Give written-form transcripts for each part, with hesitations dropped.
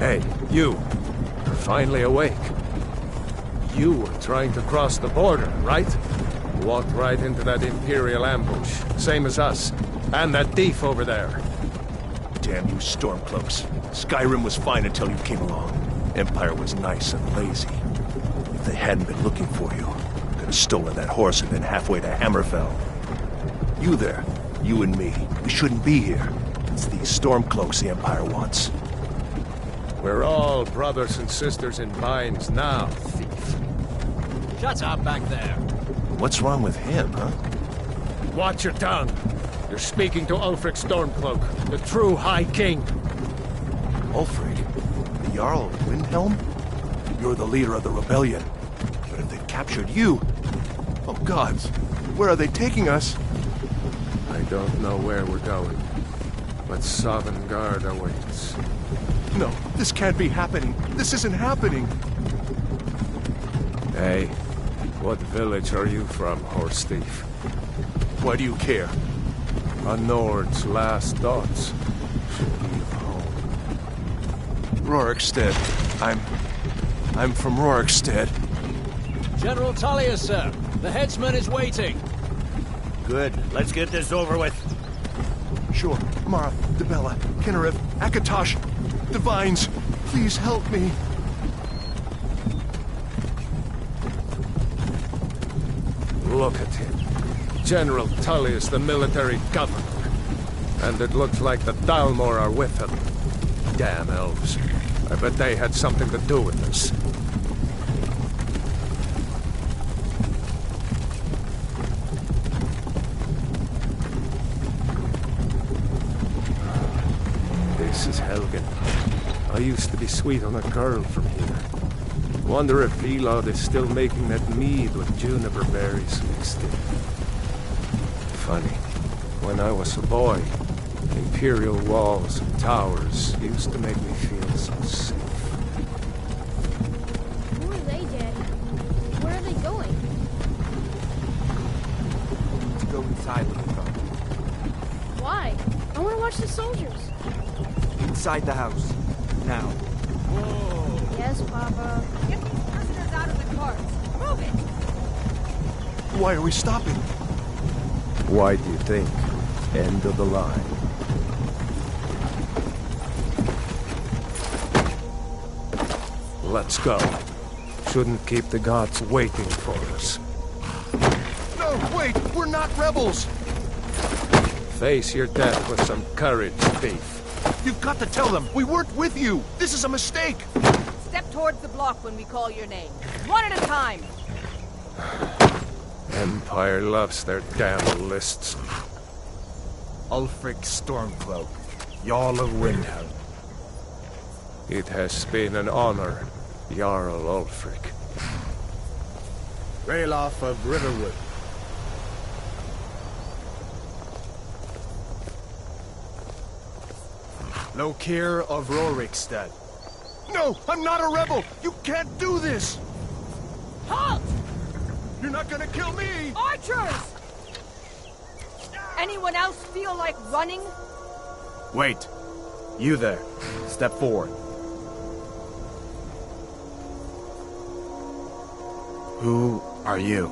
Hey, you. You're finally awake. You were trying to cross the border, right? Walked right into that Imperial ambush, same as us. And that thief over there. Damn you Stormcloaks. Skyrim was fine until you came along. Empire was nice and lazy. If they hadn't been looking for you, could have stolen that horse and been halfway to Hammerfell. You there, you and me, we shouldn't be here. It's these Stormcloaks the Empire wants. We're all brothers and sisters in binds now, thief. Shut up back there. What's wrong with him, huh? Watch your tongue. You're speaking to Ulfric Stormcloak, the true High King. Ulfric? The Jarl of Windhelm? You're the leader of the rebellion. But if they captured you... Oh gods, where are they taking us? I don't know where we're going, but Sovngarde awaits. No, this can't be happening. This isn't happening. Hey, what village are you from, horse thief? Why do you care? A Nord's last thoughts should be of home. Rorikstead. I'm from Rorikstead. General Tullius, sir. The headsman is waiting. Good. Let's get this over with. Sure. Mara, Dibella, Kinnereth, Akatosh, Divines, please help me. Look at him. General Tullius, the military governor. And it looks like the Dalmor are with him. Damn elves. I bet they had something to do with this. This is Helgen. I used to be sweet on a girl from here. Wonder if Elod is still making that mead with juniper berries mixed in. Funny. When I was a boy, Imperial walls and towers used to make me feel so safe. Who are they, Daddy? Where are they going? To go inside, little girl. Why? I want to watch the soldiers. Inside the house. Now. Whoa. Yes, Papa. Get these prisoners out of the carts. Move it! Why are we stopping? Why do you think? End of the line. Let's go. Shouldn't keep the gods waiting for us. No, wait! We're not rebels! Face your death with some courage, thief. You've got to tell them! We weren't with you! This is a mistake! Step towards the block when we call your name. One at a time. Empire loves their damn lists. Ulfric Stormcloak, Jarl of Windhelm. It has been an honor, Jarl Ulfric. Ralof of Riverwood. Lokir of Rorikstead. No! I'm not a rebel! You can't do this! Halt! You're not gonna kill me! Archers! Anyone else feel like running? Wait. You there. Step forward. Who are you?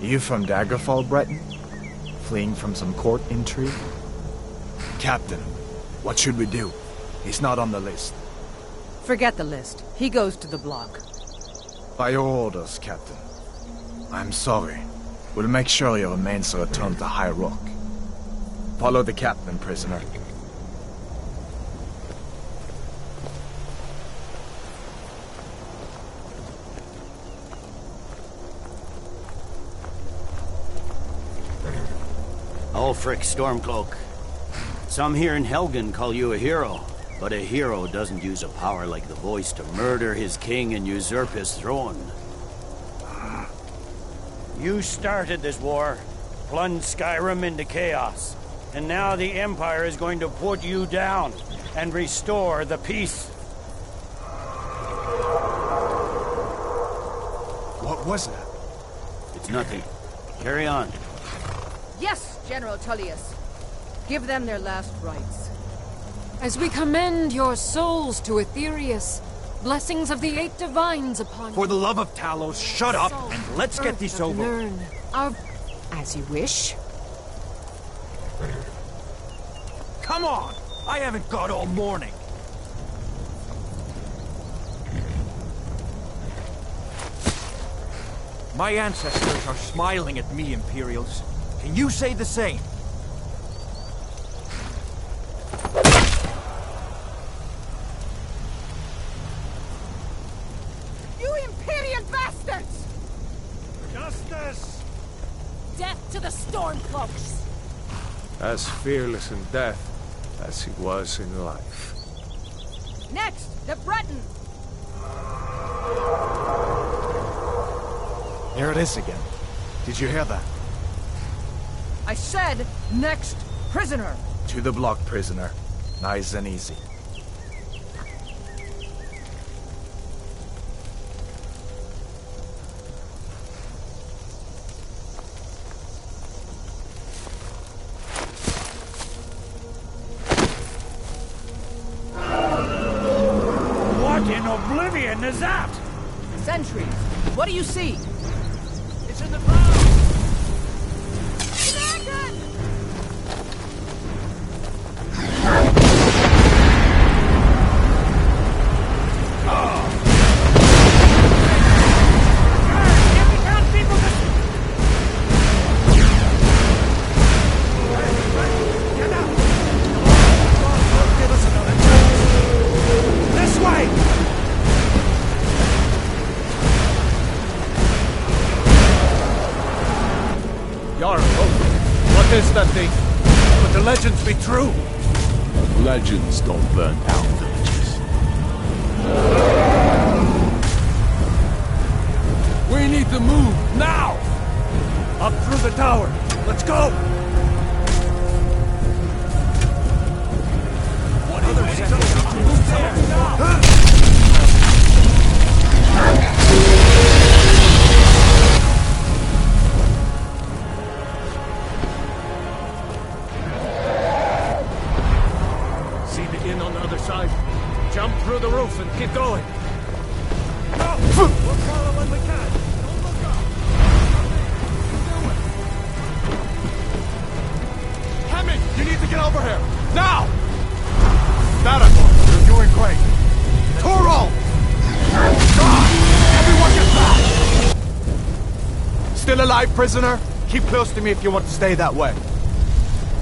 You from Daggerfall, Breton? Fleeing from some court intrigue? Captain, what should we do? He's not on the list. Forget the list. He goes to the block. By your orders, Captain. I'm sorry. We'll make sure your remains are returned to High Rock. Follow the captain, prisoner. Ulfric Stormcloak. Some here in Helgen call you a hero, but a hero doesn't use a power like the voice to murder his king and usurp his throne. You started this war, plunged Skyrim into chaos, and now the Empire is going to put you down and restore the peace. What was that? It's nothing. Carry on. Yes, General Tullius. Give them their last rites. As we commend your souls to Aetherius, blessings of the eight divines upon For you. the love of Talos, shut up and let's get this Earth of over. Nirn, as you wish. Come on! I haven't got all morning. My ancestors are smiling at me, Imperials. Can you say the same? You Imperial bastards! Justice! Death to the Stormcloaks! As fearless in death as he was in life. Next, the Breton! Here it is again. Did you hear that? I said, next prisoner! To the block, prisoner. Nice and easy. What in oblivion is that? Sentries, what do you see? It's in the clouds! What is that thing? Could the legends be true? Legends don't burn down villages. We need to move, now! Up through the tower. Let's go! What other sentence? Move there! Now! See the inn on the other side? Jump through the roof and keep going. Go! We'll follow when we can! Don't look up! Hammond, you need to get over here! Now! Matador, you're doing great. Toro! God! Everyone get back! Still alive, prisoner? Keep close to me if you want to stay that way.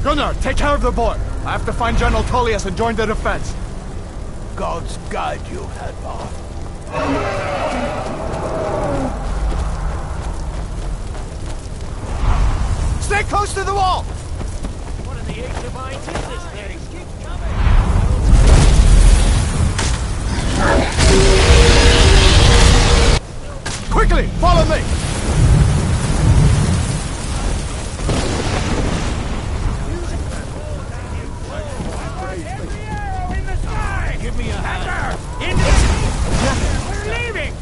Gunnar, take care of the boy. I have to find General Tullius and join the defense. Gods guide you, Hadvar. Stay close to the wall! What in the eight divines is this thing? Keep coming! Quickly, follow me! Every arrow in the sky! Give me a hand! We're leaving!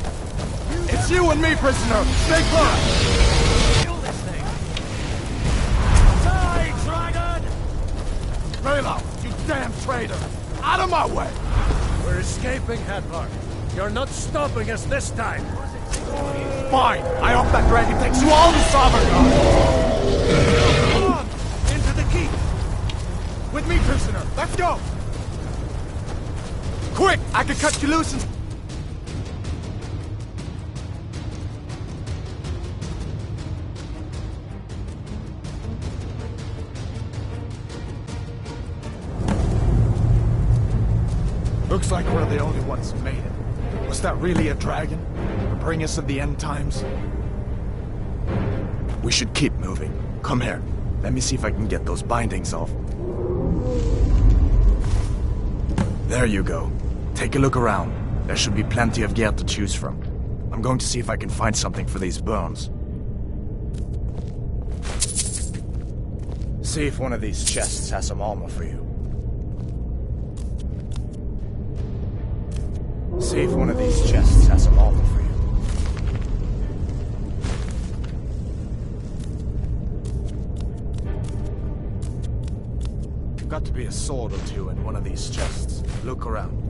It's you and me, prisoner! Stay close! Kill this thing! Die, dragon! Raylo, you damn traitor! Out of my way! We're escaping, Hadvar. You're not stopping us this time. Fine! I hope that dragon takes you all to Sovereign! Come on! Into the keep! With me, prisoner! Let's go! Quick! I can cut you loose and... Looks like we're the only ones who made it. Was that really a dragon? To bring us to the end times? We should keep moving. Come here. Let me see if I can get those bindings off. There you go. Take a look around. There should be plenty of gear to choose from. I'm going to see if I can find something for these burns. See if one of these chests has some armor for you. See if one of these chests has some armor for you. Got to be a sword or two in one of these chests. Look around.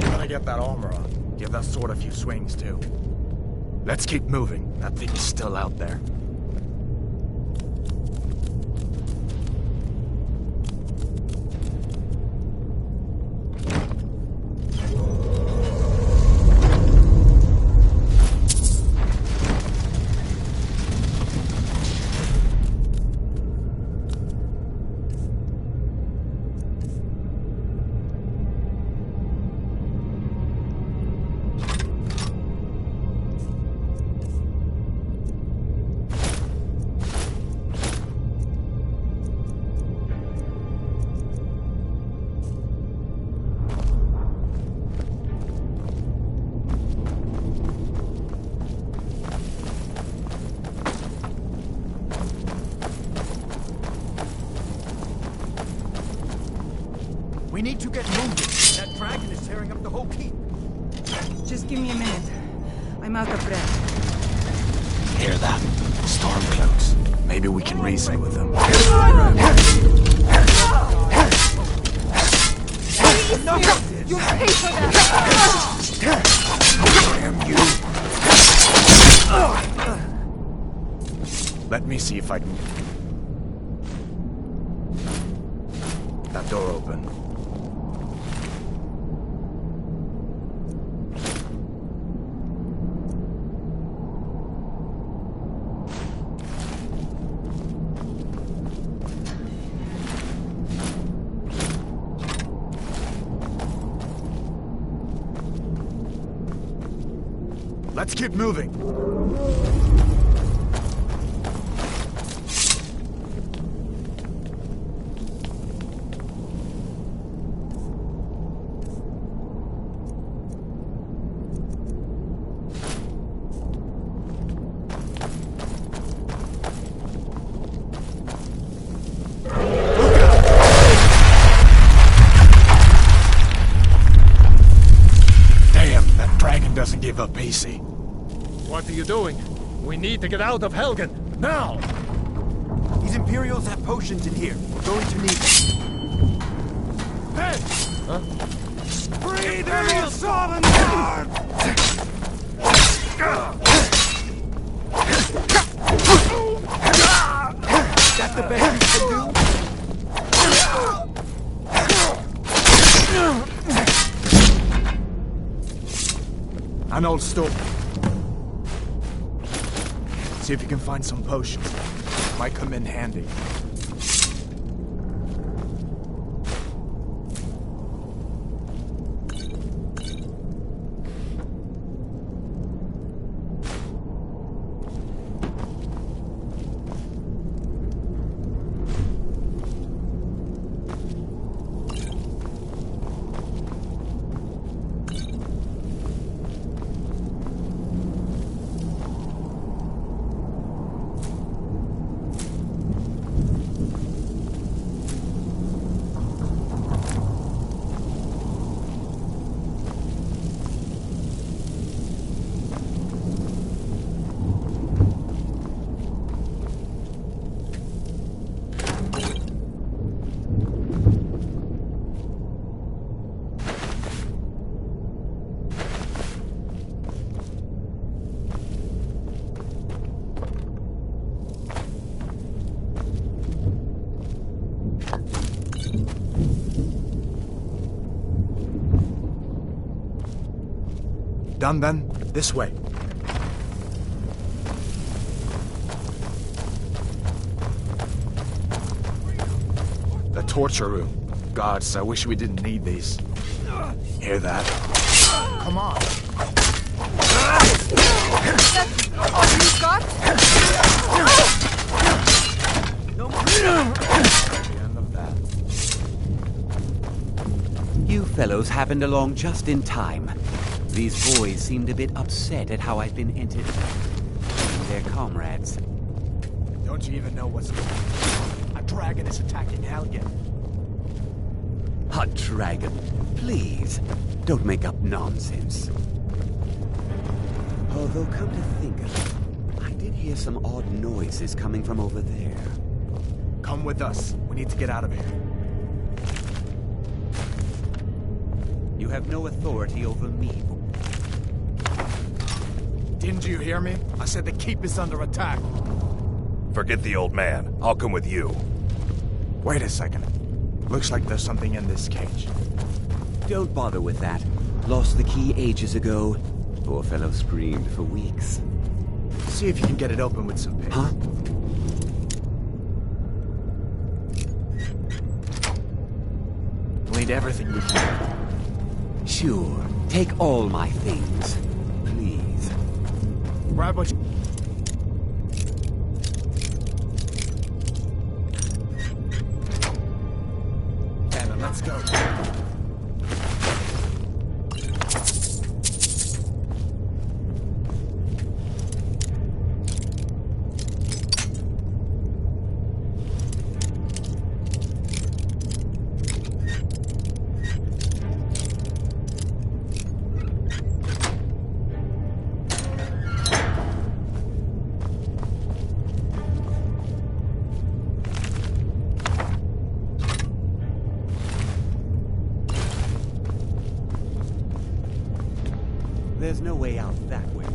Gotta get that armor on. Give that sword a few swings too. Let's keep moving. That thing is still out there. We need to get moving. That dragon is tearing up the whole keep. Just give me a minute. I'm out of breath. Hear that? Stormcloaks. Maybe we can reason with them. You pay for that! Damn you! Let me see if I can... That door open. Let's keep moving. Damn, that dragon doesn't give up easy. What are you doing? We need to get out of Helgen, now! These Imperials have potions in here. We're going to need them. Hey! Huh? Breathe Imperial sword and guard! That's the best you can do? An old store. See if you can find some potions. Might come in handy. Done then? This way. The torture room. Gods, I wish we didn't need these. Hear that? Come on. That's all you've got? The end of that. You fellows happened along just in time. These boys seemed a bit upset at how I've been entered. Their comrades. Don't you even know what's going on? A dragon is attacking Helgen. A dragon. Please, don't make up nonsense. Although, come to think of it, I did hear some odd noises coming from over there. Come with us. We need to get out of here. You have no authority over me. Didn't you hear me? I said the keep is under attack. Forget the old man. I'll come with you. Wait a second. Looks like there's something in this cage. Don't bother with that. Lost the key ages ago. Poor fellow screamed for weeks. See if you can get it open with some paper. Huh? We'll need everything we can. Sure. Take all my things. Please. Grab what you... Anna, let's go. There's no way out that way.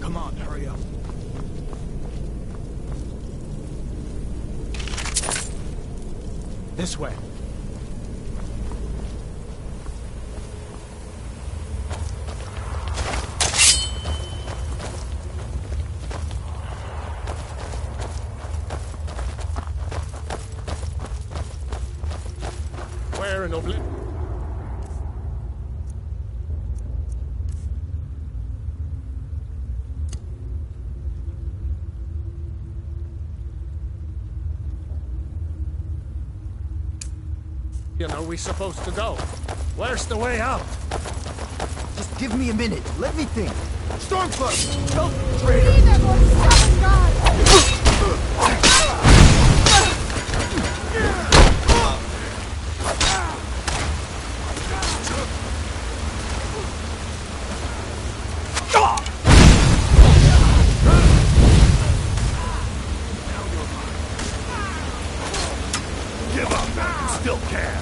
Come on, hurry up. This way. Where in oblivion? Are we supposed to go? Where's the way out? Just give me a minute. Let me think. Stormcloak! Don't Be there, Lord, stubborn God! Give up now. You still can.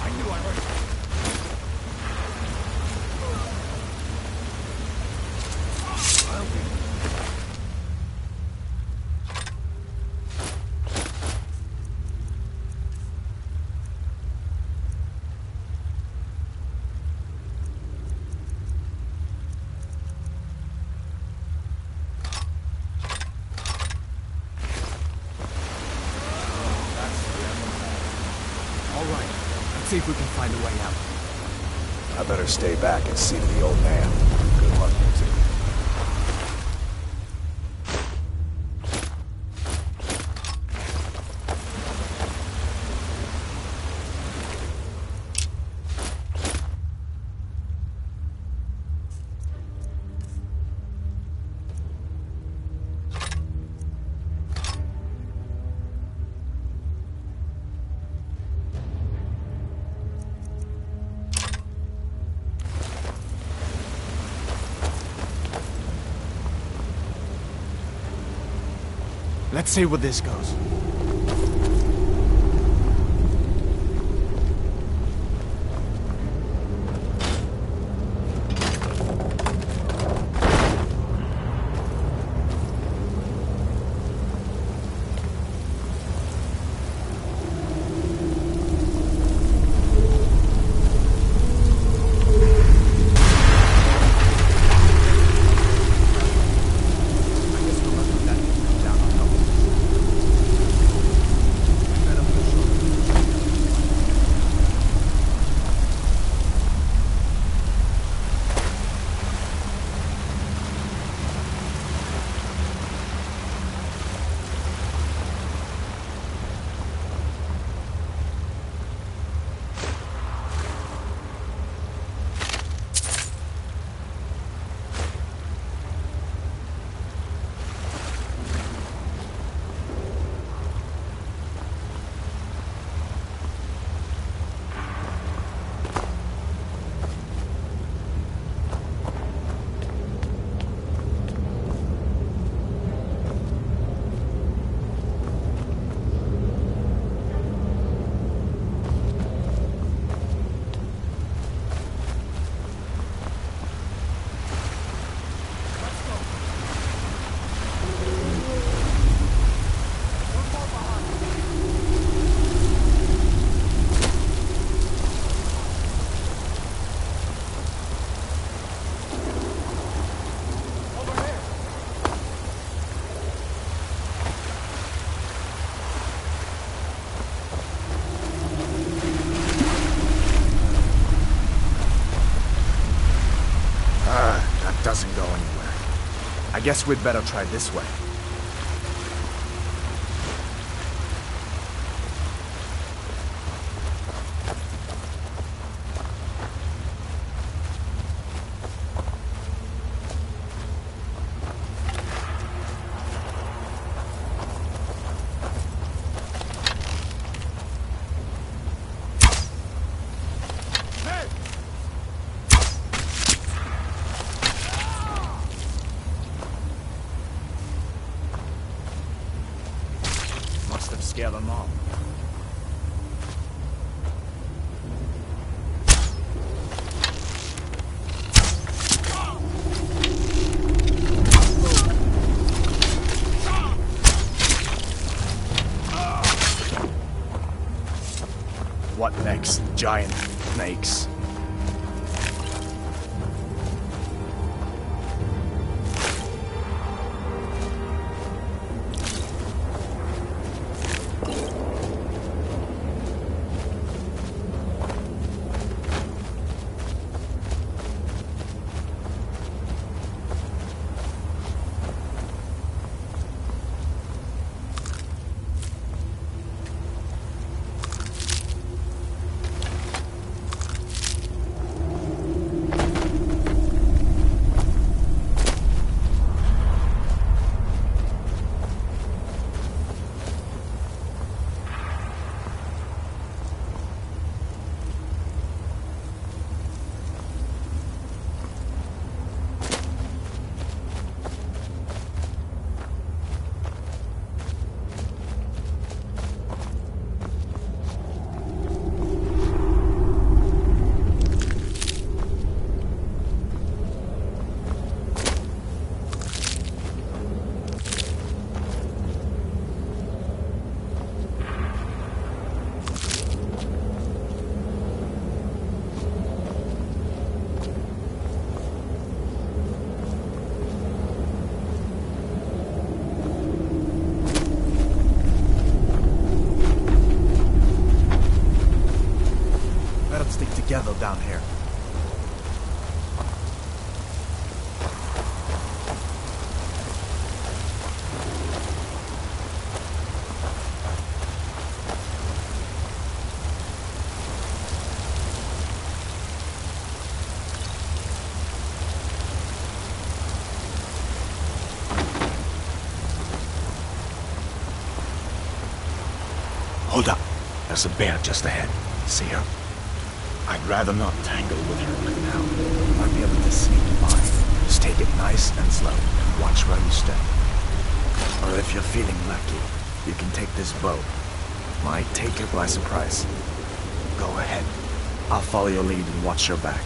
I knew I heard you. if we can find a way out. I better stay back and see to the old man. Good luck, you two. Let's see where this goes. Doesn't go anywhere. I guess we'd better try this way. Scare them off. What next? Giant snakes. here. Hold up. There's a bear just ahead. See her? I'd rather not tangle with her right now. You might be able to sneak by. Just take it nice and slow, and watch where you step. Or if you're feeling lucky, you can take this bow. Might take her by surprise. Go ahead. I'll follow your lead and watch your back.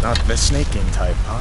Not the sneaking type, huh?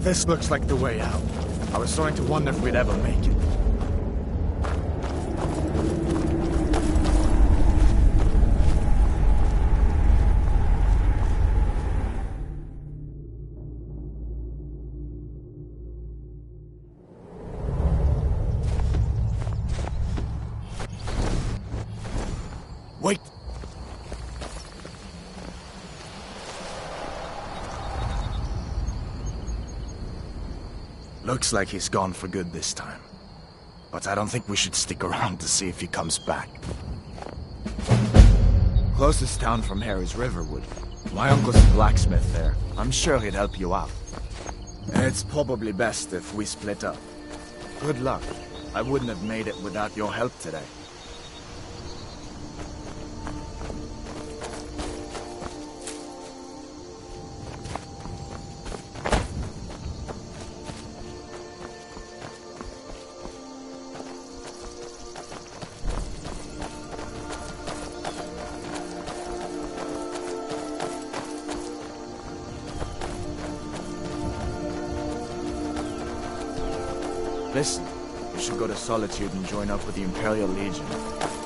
This looks like the way out. I was starting to wonder if we'd ever make it. Wait! Looks like he's gone for good this time. But I don't think we should stick around to see if he comes back. Closest town from here is Riverwood. My uncle's a blacksmith there. I'm sure he'd help you out. It's probably best if we split up. Good luck. I wouldn't have made it without your help today. Listen, you should go to Solitude and join up with the Imperial Legion.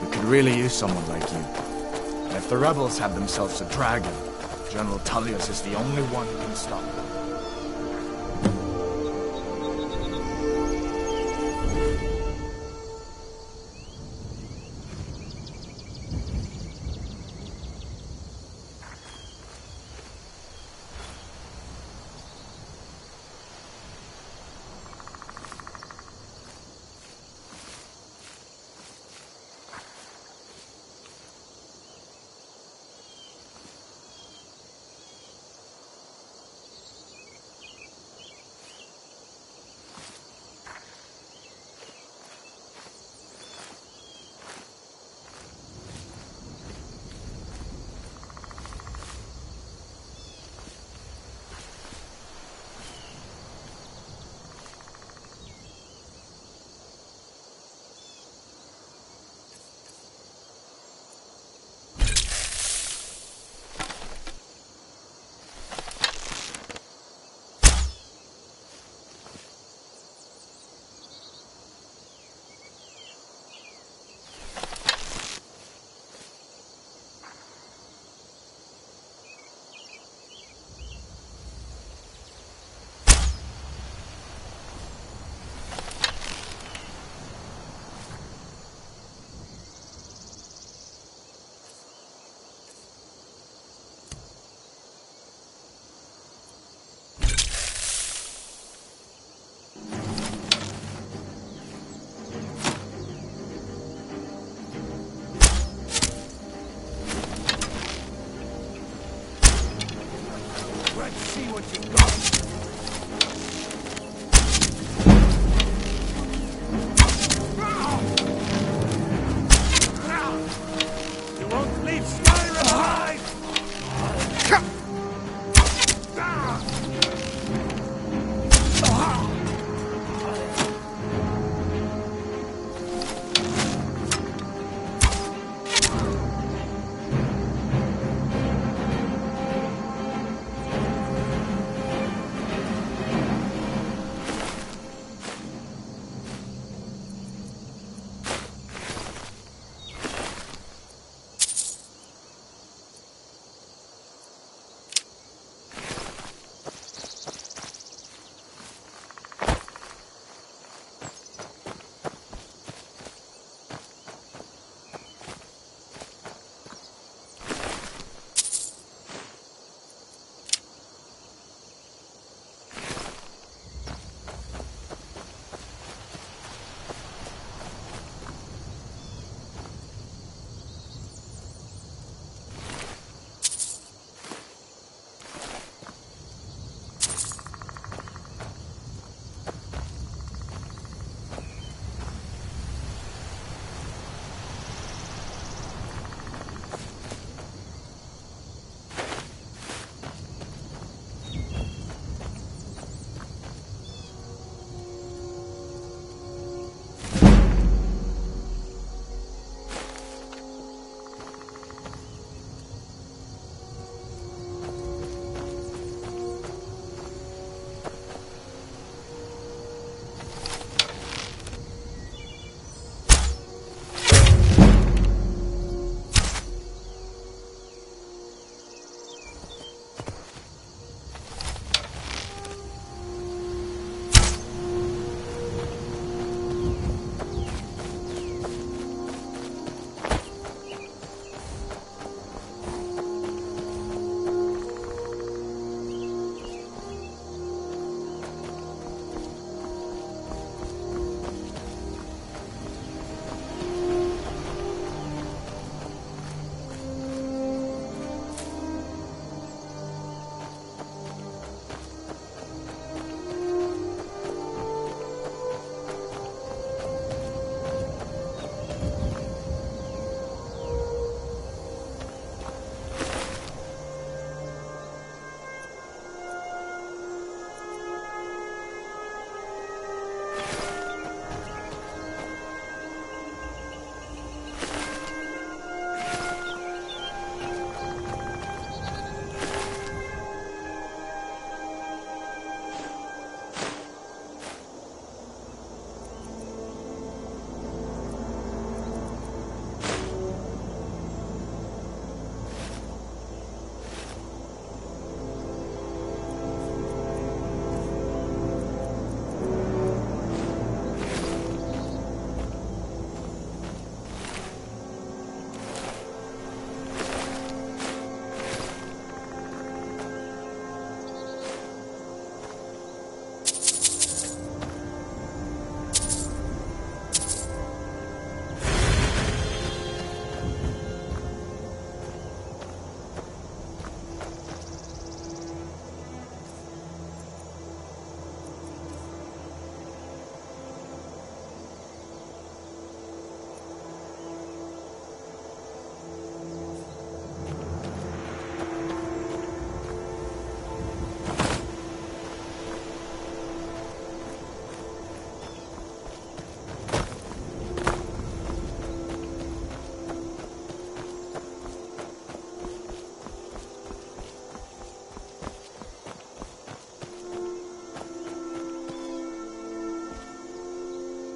We could really use someone like you. And if the rebels have themselves a dragon, General Tullius is the only one who can stop them.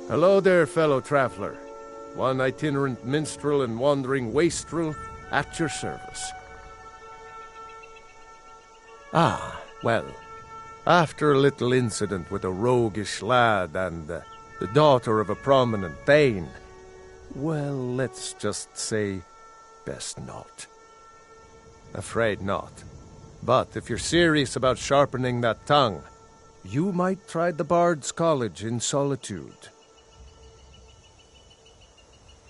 Hello there, fellow traveler. One itinerant minstrel and wandering wastrel at your service. Ah, well, after a little incident with a roguish lad and the daughter of a prominent thane, well, let's just say, best not. Afraid not. But if you're serious about sharpening that tongue, you might try the Bard's College in Solitude.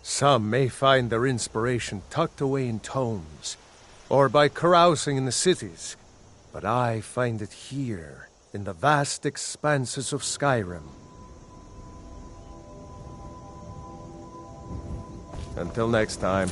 Some may find their inspiration tucked away in tomes, or by carousing in the cities, but I find it here, in the vast expanses of Skyrim. Until next time.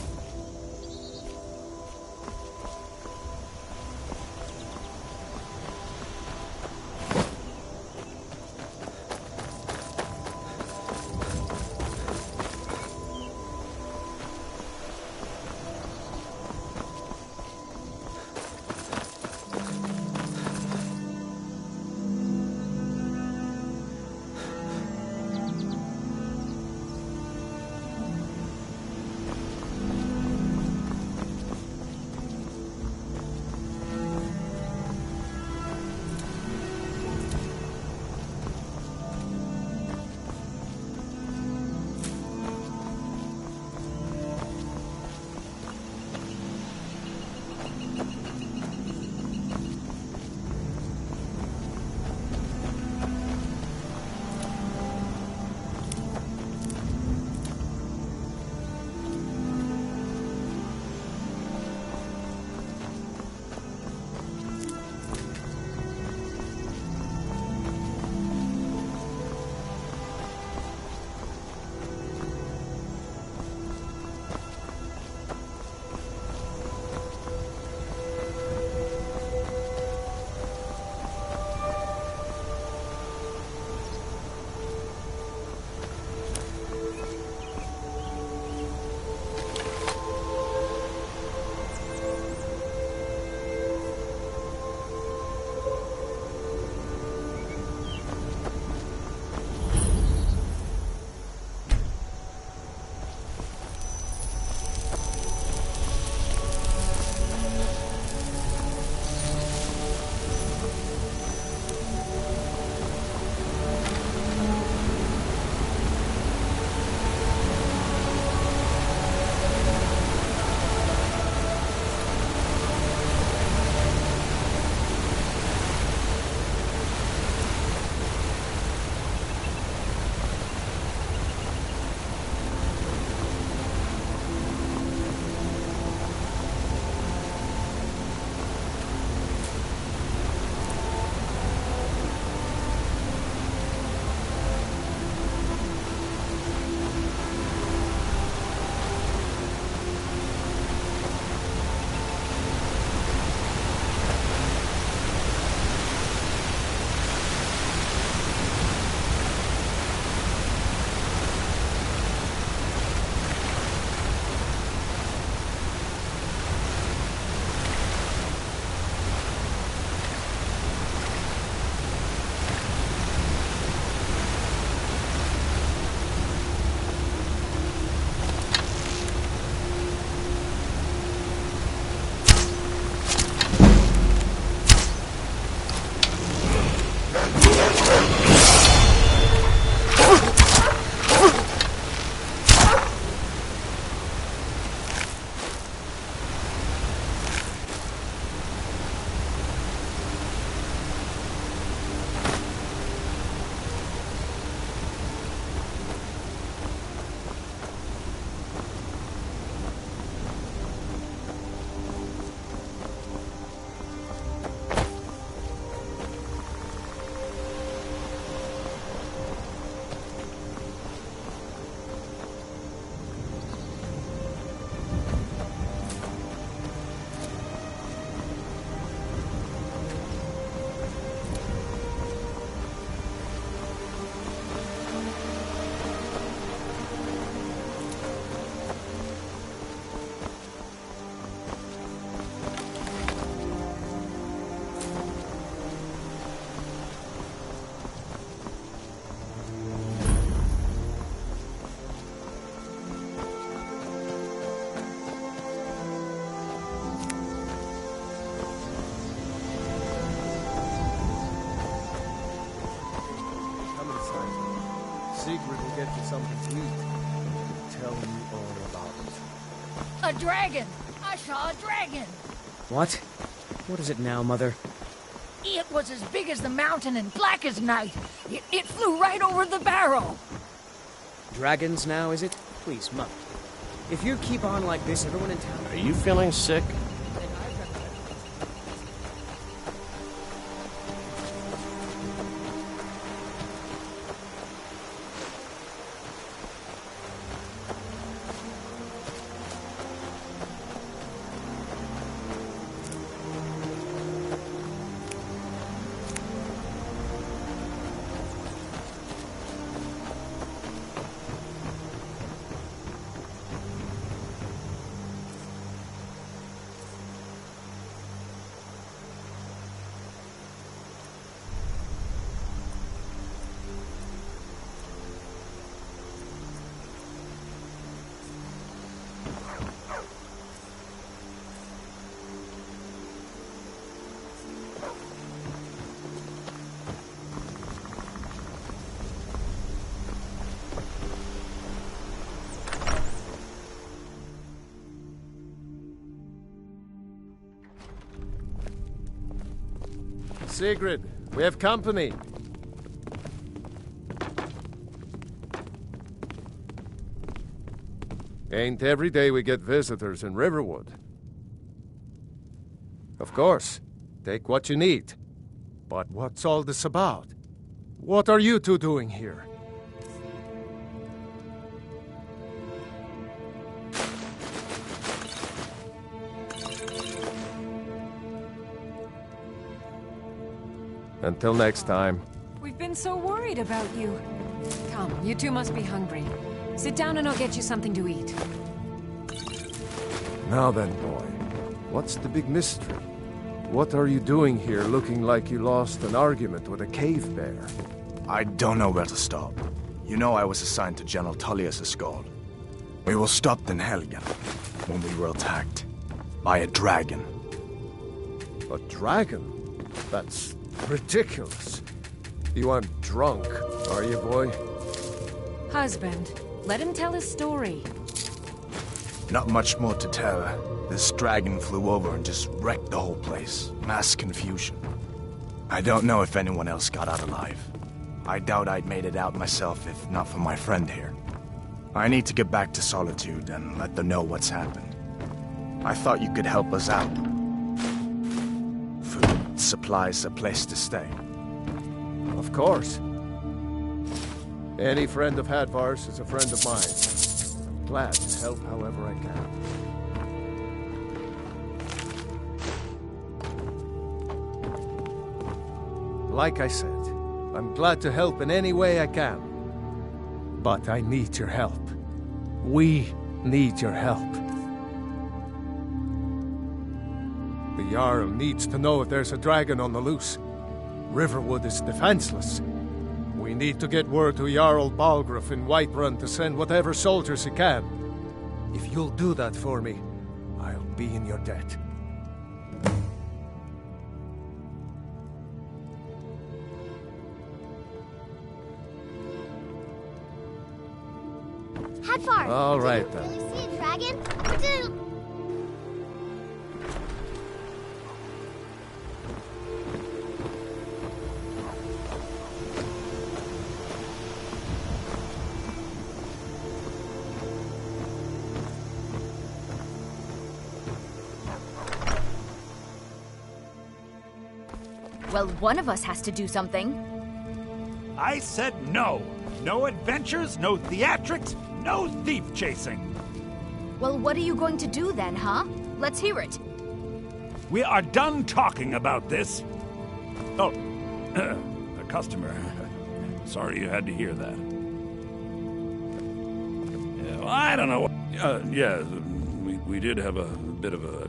Sigrid will get you something to eat. And tell you all about it. A dragon! I saw a dragon! What? What is it now, Mother? It was as big as the mountain and black as night. It flew right over the barrel. Dragons now, is it? Please, Mother. If you keep on like this, everyone in town... Are you feeling sick? Sigrid, we have company. Ain't every day we get visitors in Riverwood. Of course, take what you need. But what's all this about? What are you two doing here? Until next time. We've been so worried about you. Come, you two must be hungry. Sit down and I'll get you something to eat. Now then, boy. What's the big mystery? What are you doing here looking like you lost an argument with a cave bear? I don't know where to stop. You know I was assigned to General Tullius' escort. We were stopped in Helgen when we were attacked by a dragon. A dragon? That's ridiculous. You aren't drunk, are you, boy? Husband, let him tell his story. Not much more to tell. This dragon flew over and just wrecked the whole place. Mass confusion. I don't know if anyone else got out alive. I doubt I'd made it out myself if not for my friend here. I need to get back to Solitude and let them know what's happened. I thought you could help us out. Food, supplies, a place to stay. Of course. Any friend of Hadvar's is a friend of mine. I'm glad to help however I can. Like I said, I'm glad to help in any way I can. But I need your help. We need your help. The Jarl needs to know if there's a dragon on the loose. Riverwood is defenseless. We need to get word to Jarl Balgruuf in Whiterun to send whatever soldiers he can. If you'll do that for me, I'll be in your debt. Hadvar! All right, Did then. you really see a dragon? Or did it... Well, one of us has to do something. I said no. No adventures, no theatrics, no thief chasing. Well, what are you going to do then, huh? Let's hear it. We are done talking about this. Oh, a customer. Sorry you had to hear that. Yeah, well, I don't know. Yeah, we did have a bit of a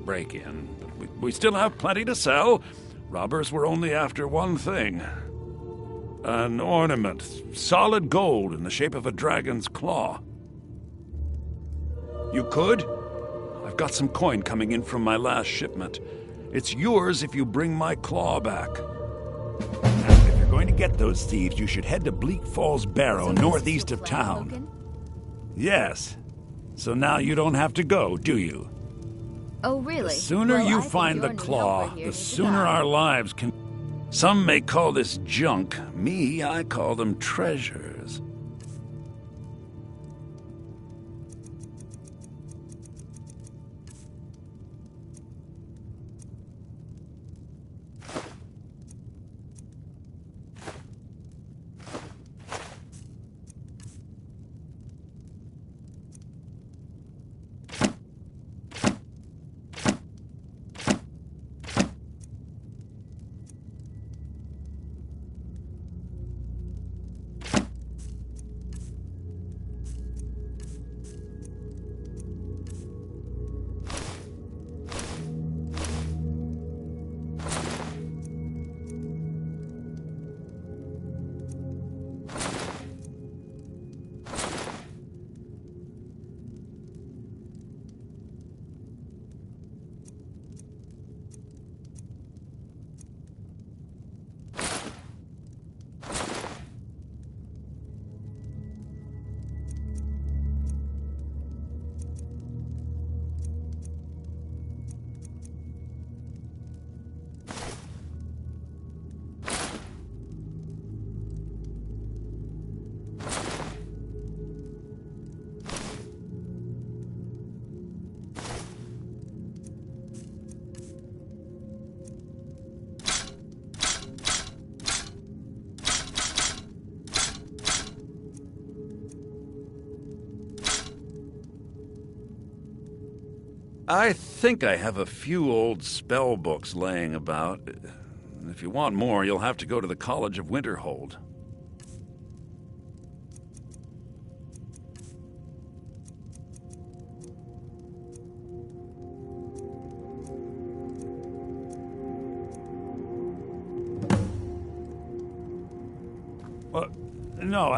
break-in. But we still have plenty to sell. Robbers were only after one thing. An ornament, solid gold in the shape of a dragon's claw. You could? I've got some coin coming in from my last shipment. It's yours if you bring my claw back. And if you're going going to get those thieves, you should head to Bleak Falls Barrow, northeast of town. Logan? Yes. So now you don't have to go, do you? Oh, really? The sooner Well, I you think find you're the no claw, helper here. the sooner our lives can... Some may call this junk. Me, I call them treasures. I think I have a few old spell books laying about. If you want more, you'll have to go to the College of Winterhold. No,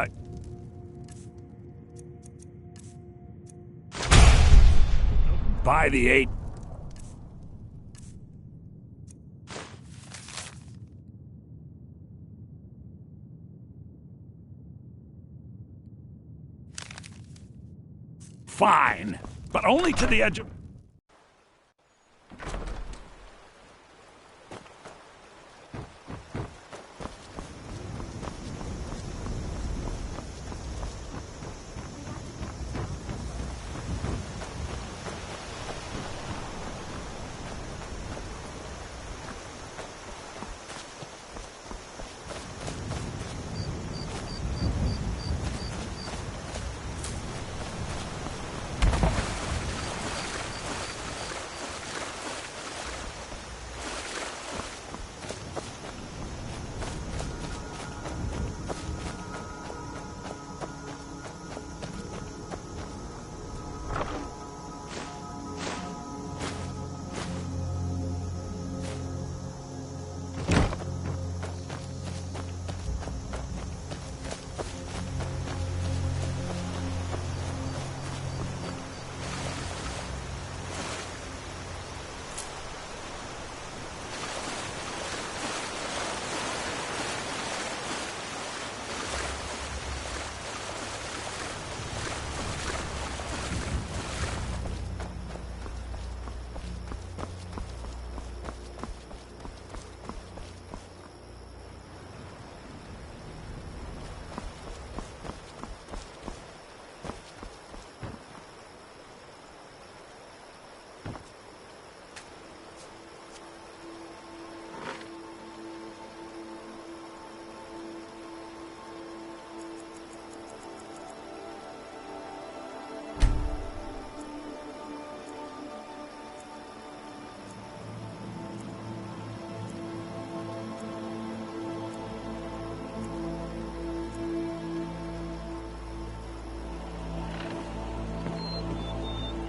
By the 8. Fine, but only to the edge of...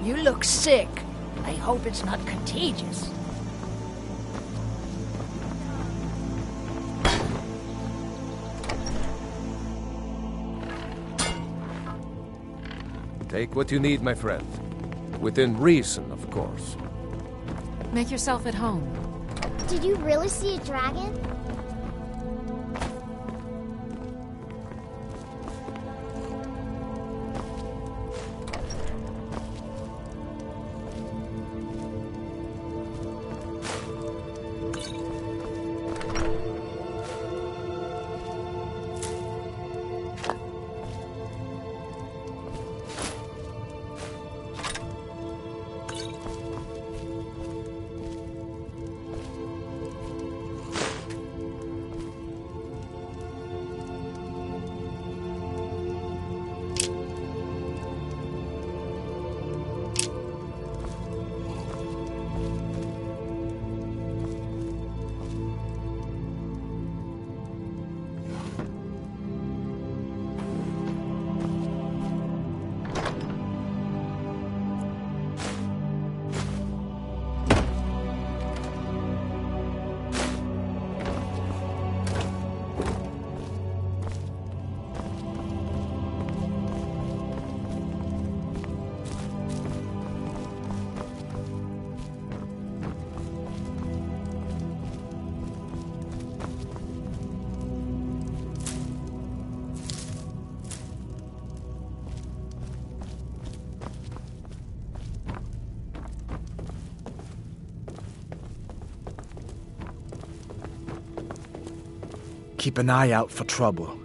You look sick. I hope it's not contagious. Take what you need, my friend. Within reason, of course. Make yourself at home. Did you really see a dragon? keep an eye out for trouble.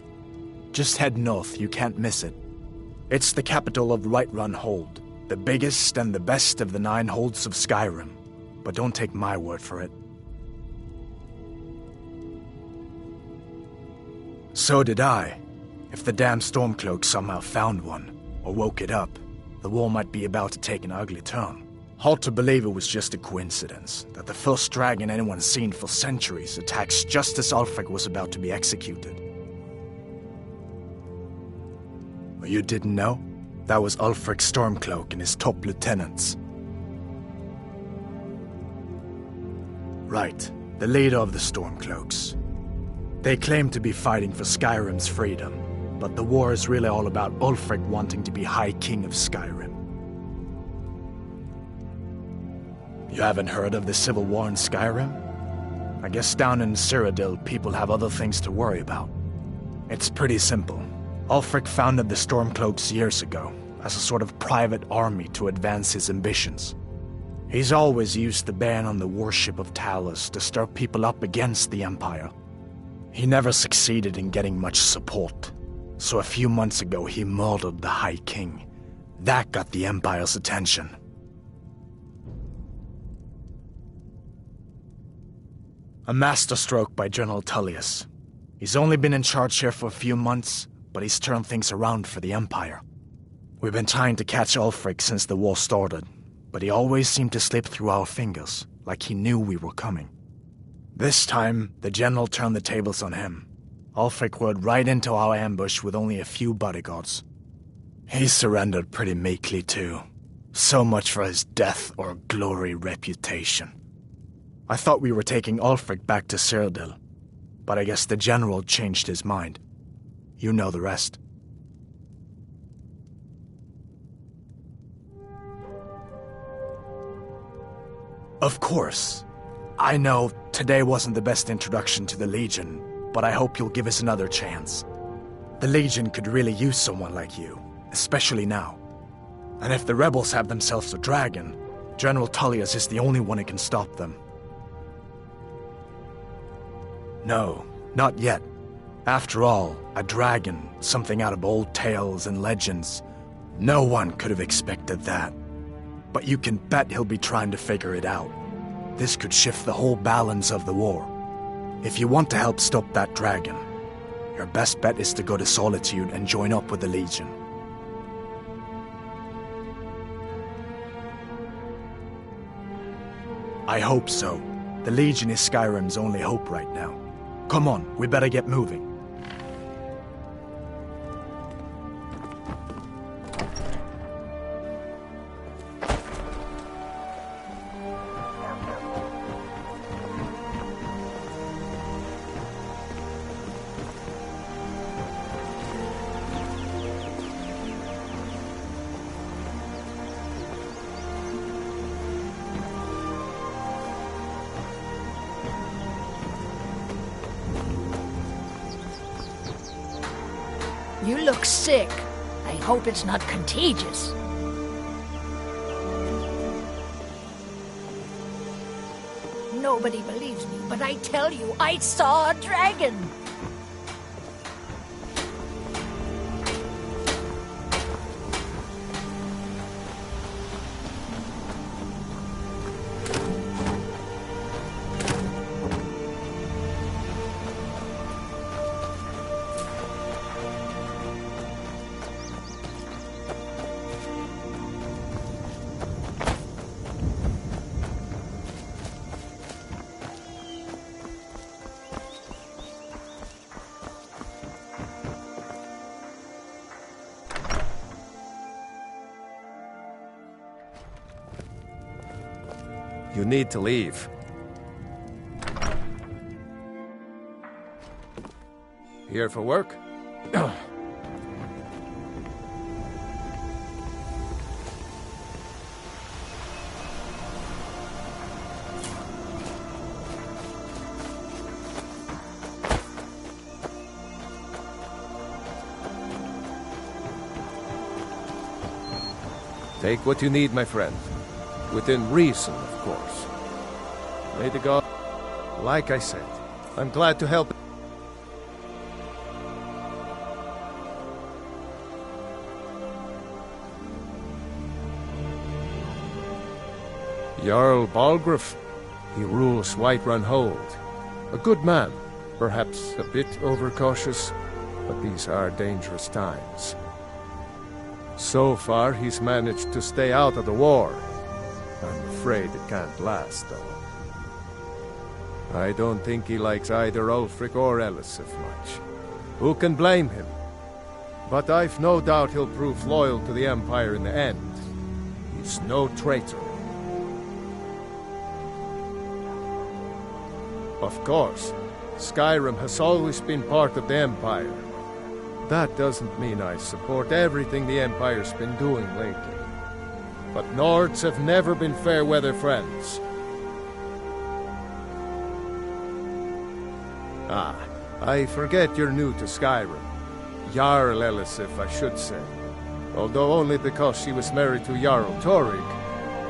Just head north, you can't miss it. It's the capital of Whiterun Hold, the biggest and the best of the 9 holds of Skyrim. But don't take my word for it. So did I. If the damn Stormcloak somehow found one, or woke it up, the war might be about to take an ugly turn. Hard to believe it was just a coincidence that the first dragon anyone's seen for centuries attacks just as Ulfric was about to be executed. You didn't know? That was Ulfric Stormcloak and his top lieutenants. Right, the leader of the Stormcloaks. They claim to be fighting for Skyrim's freedom, but the war is really all about Ulfric wanting to be High King of Skyrim. You haven't heard of the civil war in Skyrim? I guess down in Cyrodiil, people have other things to worry about. It's pretty simple. Ulfric founded the Stormcloaks years ago, as a sort of private army to advance his ambitions. He's always used the ban on the worship of Talos to stir people up against the Empire. He never succeeded in getting much support, so a few months ago he murdered the High King. That got the Empire's attention. A masterstroke by General Tullius. He's only been in charge here for a few months, but he's turned things around for the Empire. We've been trying to catch Ulfric since the war started, but he always seemed to slip through our fingers, like he knew we were coming. This time, the general turned the tables on him. Ulfric rode right into our ambush with only a few bodyguards. He surrendered pretty meekly too. So much for his death or glory reputation. I thought we were taking Ulfric back to Cyrodiil, but I guess the general changed his mind. You know the rest. Of course. I know today wasn't the best introduction to the Legion, but I hope you'll give us another chance. The Legion could really use someone like you, especially now. And if the rebels have themselves a dragon, General Tullius is the only one who can stop them. No, not yet. After all, a dragon, something out of old tales and legends. No one could have expected that. But you can bet he'll be trying to figure it out. This could shift the whole balance of the war. If you want to help stop that dragon, your best bet is to go to Solitude and join up with the Legion. I hope so. The Legion is Skyrim's only hope right now. Come on, we better get moving. You look sick. I hope it's not contagious. Nobody believes me, but I tell you, I saw a dragon. You need to leave. Here for work? Take what you need, my friend. Within reason, of course. May the god... Like I said, I'm glad to help. Jarl Balgruuf. He rules Whiterun Hold. A good man, perhaps a bit overcautious, but these are dangerous times. So far, he's managed to stay out of the war. I'm afraid it can't last, though. I don't think he likes either Ulfric or Elisif much. Who can blame him? But I've no doubt he'll prove loyal to the Empire in the end. He's no traitor. Of course, Skyrim has always been part of the Empire. That doesn't mean I support everything the Empire's been doing lately. But Nords have never been fair-weather friends. Ah, I forget you're new to Skyrim. Jarl Elisif, I should say. Although only because she was married to Jarl Torig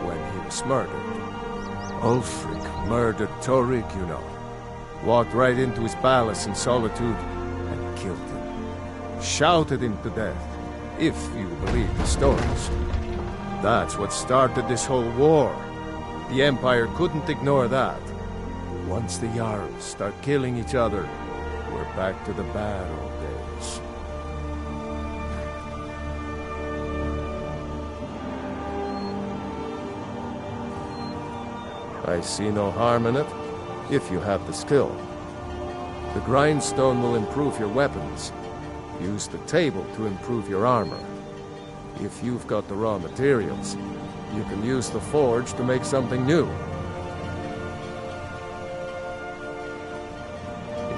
when he was murdered. Ulfric murdered Torig, you know. Walked right into his palace in Solitude and killed him. Shouted him to death, if you believe the stories. That's what started this whole war. The Empire couldn't ignore that. Once the Jarls start killing each other, we're back to the bad old days. I see no harm in it, if you have the skill. The grindstone will improve your weapons. Use the table to improve your armor. If you've got the raw materials, you can use the forge to make something new.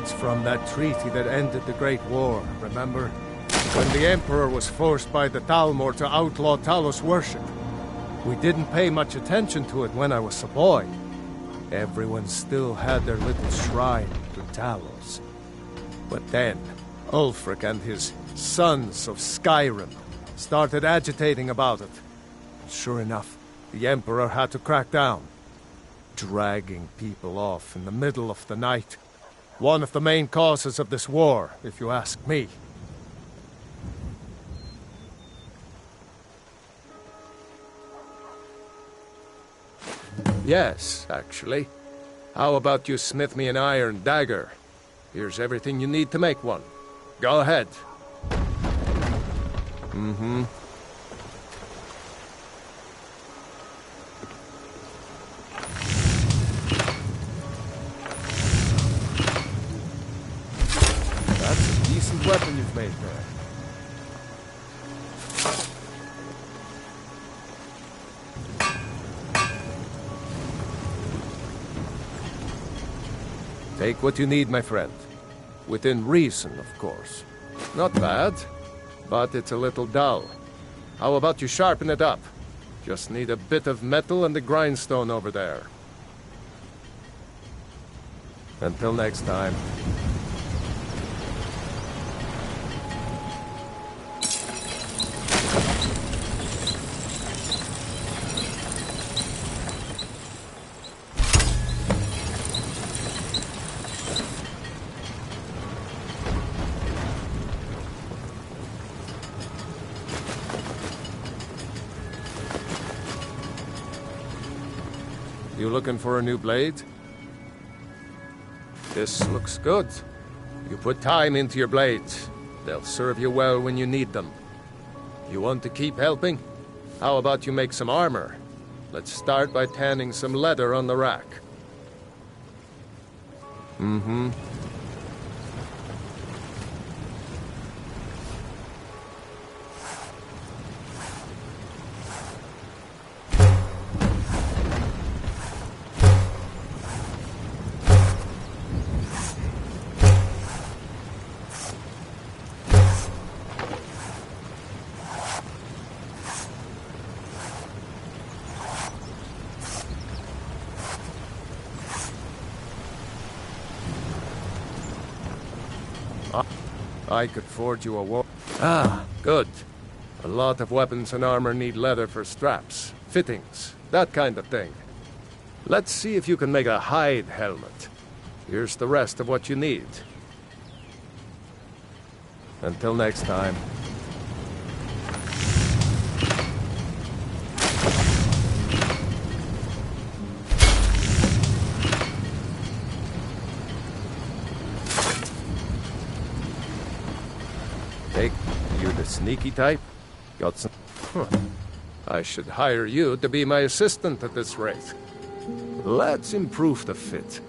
It's from that treaty that ended the Great War, remember? When the Emperor was forced by the Thalmor to outlaw Talos worship. We didn't pay much attention to it when I was a boy. Everyone still had their little shrine to Talos. But then, Ulfric and his sons of Skyrim started agitating about it. Sure enough, the Emperor had to crack down. Dragging people off in the middle of the night. One of the main causes of this war, if you ask me. Yes, actually. How about you smith me an iron dagger? Here's everything you need to make one. Go ahead. Mm-hmm. That's a decent weapon you've made there. Take what you need, my friend. Within reason, of course. Not bad, but it's a little dull. How about you sharpen it up? Just need a bit of metal and the grindstone over there. Until next time. You looking for a new blade? This looks good. You put time into your blades. They'll serve you well when you need them. You want to keep helping? How about you make some armor? Let's start by tanning some leather on the rack. Mm-hmm. I could forge you a war. Ah, good. A lot of weapons and armor need leather for straps, fittings, that kind of thing. Let's see if you can make a hide helmet. Here's the rest of what you need. Until next time. Take you the sneaky type? Got some... Huh. I should hire you to be my assistant at this rate. Let's improve the fit.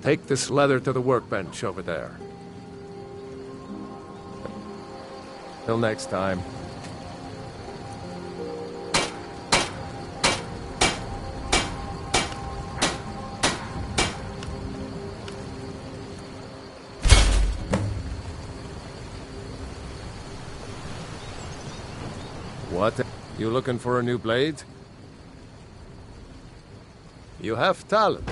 Take this leather to the workbench over there. Till next time. What? You looking for a new blade? You have talent.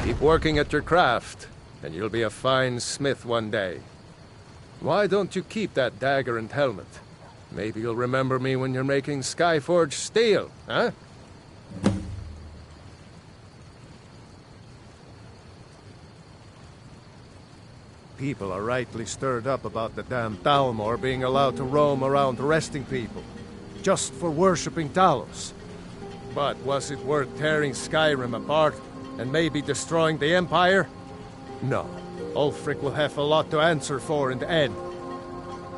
Keep working at your craft, and you'll be a fine smith one day. Why don't you keep that dagger and helmet? Maybe you'll remember me when you're making Skyforged steel, huh? People are rightly stirred up about the damn Thalmor being allowed to roam around arresting people, just for worshipping Talos. But was it worth tearing Skyrim apart and maybe destroying the Empire? No. Ulfric will have a lot to answer for in the end.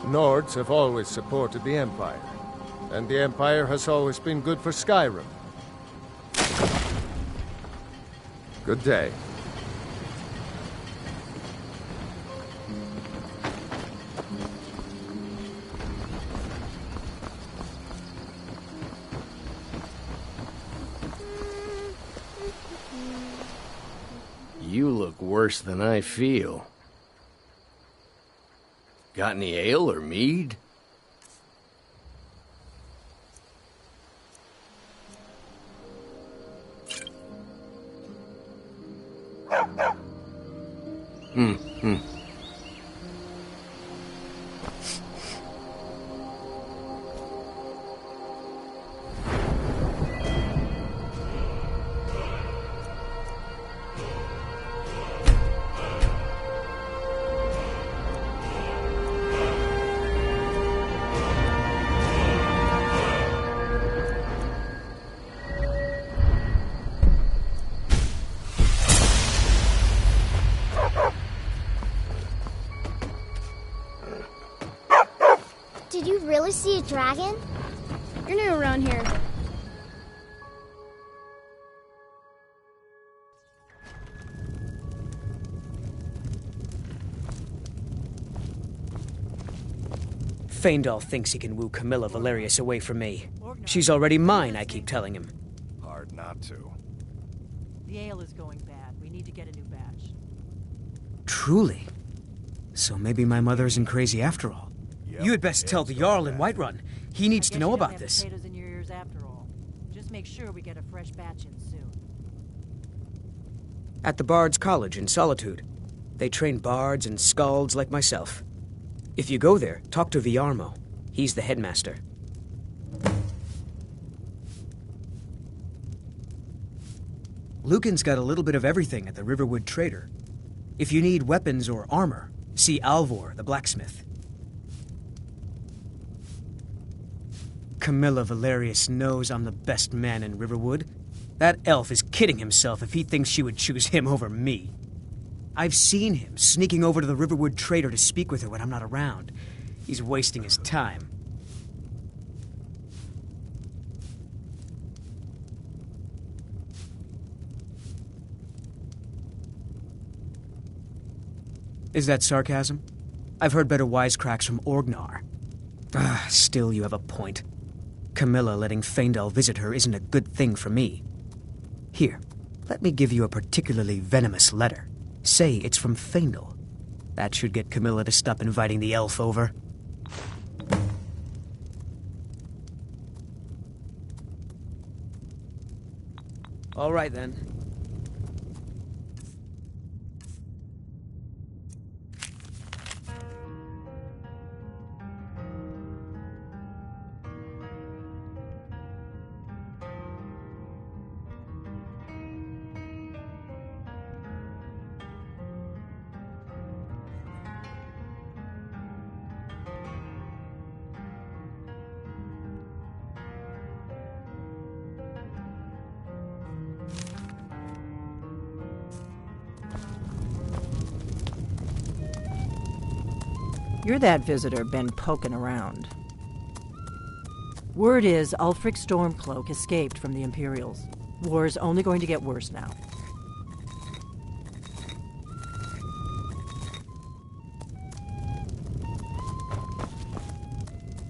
Nords have always supported the Empire, and the Empire has always been good for Skyrim. Good day. You look worse than I feel. Got any ale or mead? Did you really see a dragon? You're new around here. Faendal thinks he can woo Camilla Valerius away from me. She's already mine, I keep telling him. Hard not to. The ale is going bad. We need to get a new batch. Truly? So maybe my mother isn't crazy after all. You had best tell the Jarl in Whiterun. He needs to know about this. Potatoes in your ears after all. Just make sure we get a fresh batch in soon. At the Bard's College in Solitude. They train bards and skalds like myself. If you go there, talk to Viarmo. He's the headmaster. Lucan's got a little bit of everything at the Riverwood Trader. If you need weapons or armor, see Alvor, the blacksmith. Camilla Valerius knows I'm the best man in Riverwood. That elf is kidding himself if he thinks she would choose him over me. I've seen him sneaking over to the Riverwood Trader to speak with her when I'm not around. He's wasting his time. Is that sarcasm? I've heard better wisecracks from Orgnar. Still, you have a point. Camilla letting Faendal visit her isn't a good thing for me. Here, let me give you a particularly venomous letter. Say it's from Faendal. That should get Camilla to stop inviting the elf over. All right, then. You're that visitor been poking around. Word is Ulfric Stormcloak escaped from the Imperials. War's only going to get worse now.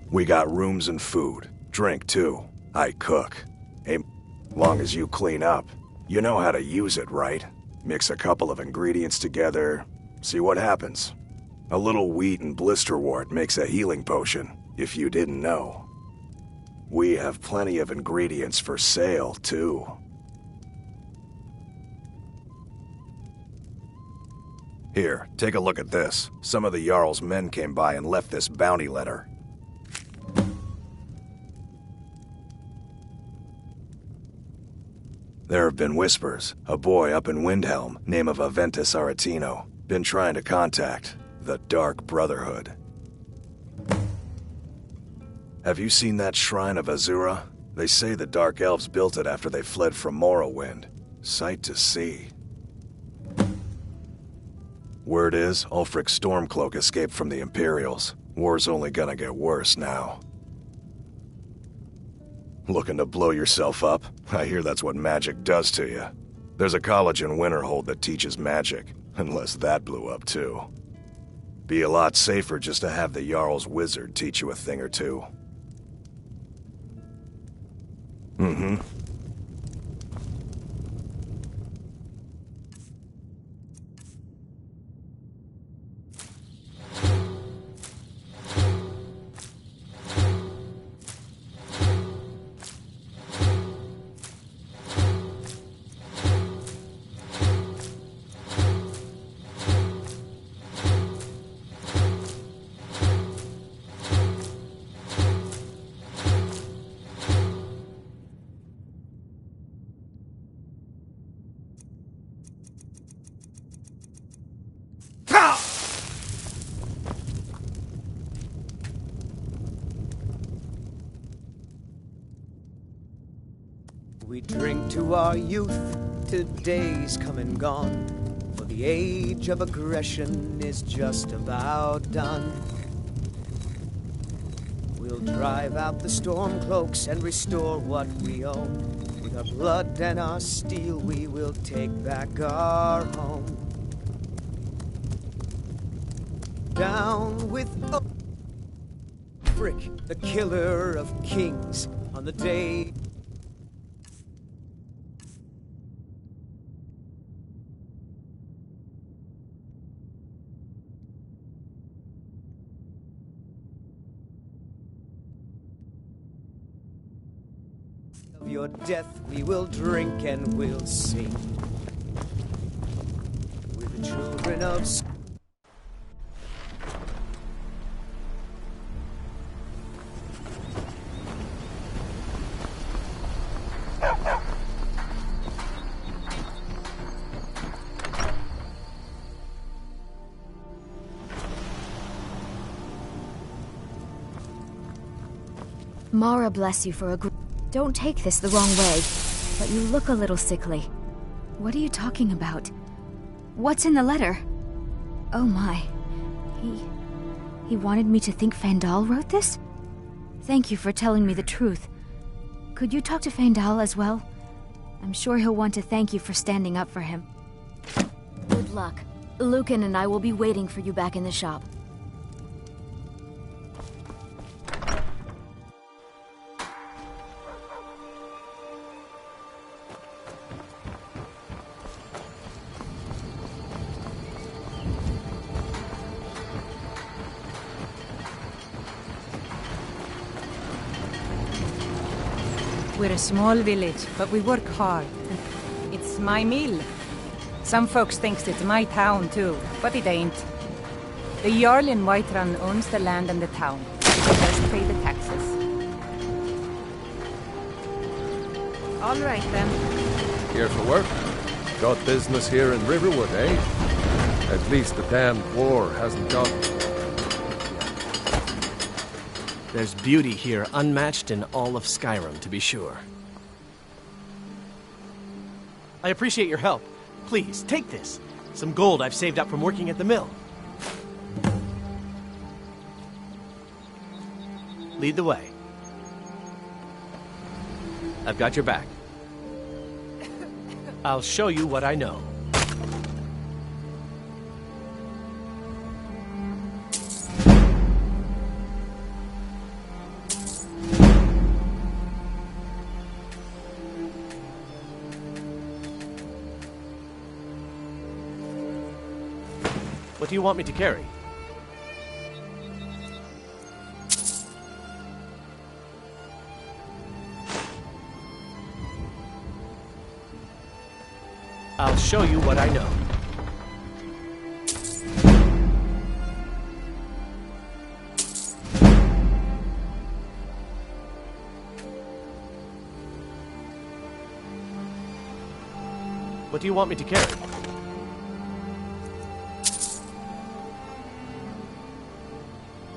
We got rooms and food. Drink, too. I cook. Hey, long as you clean up. You know how to use it, right? Mix a couple of ingredients together, see what happens. A little wheat and blisterwort makes a healing potion, if you didn't know. We have plenty of ingredients for sale, too. Here, take a look at this. Some of the Jarl's men came by and left this bounty letter. There have been whispers. A boy up in Windhelm, name of Aventus Aretino, been trying to contact the Dark Brotherhood. Have you seen that shrine of Azura? They say the Dark Elves built it after they fled from Morrowind. Sight to see. Word is, Ulfric Stormcloak escaped from the Imperials. War's only gonna get worse now. Looking to blow yourself up? I hear that's what magic does to you. There's a college in Winterhold that teaches magic, unless that blew up too. Be a lot safer just to have the Jarl's wizard teach you a thing or two. Mm-hmm. We drink to our youth, today's come and gone, for the age of aggression is just about done. We'll drive out the Stormcloaks and restore what we own. With our blood and our steel we will take back our home. Down with Ulfric, the killer of kings, on the day of your death we will drink and we'll sing. We're the children of Mara bless you for Don't take this the wrong way, but you look a little sickly. What are you talking about? What's in the letter? Oh my. He wanted me to think Fandal wrote this? Thank you for telling me the truth. Could you talk to Fandal as well? I'm sure he'll want to thank you for standing up for him. Good luck. Lucan and I will be waiting for you back in the shop. We're a small village, but we work hard. It's my mill. Some folks thinks it's my town too, but it ain't. The Jarl in Whiterun owns the land and the town. He just pay the taxes. All right then. Here for work? Got business here in Riverwood, eh? At least the damned war hasn't got... There's beauty here unmatched in all of Skyrim, to be sure. I appreciate your help. Please, take this. Some gold I've saved up from working at the mill. Lead the way. I've got your back. I'll show you what I know. What do you want me to carry? I'll show you what I know. What do you want me to carry?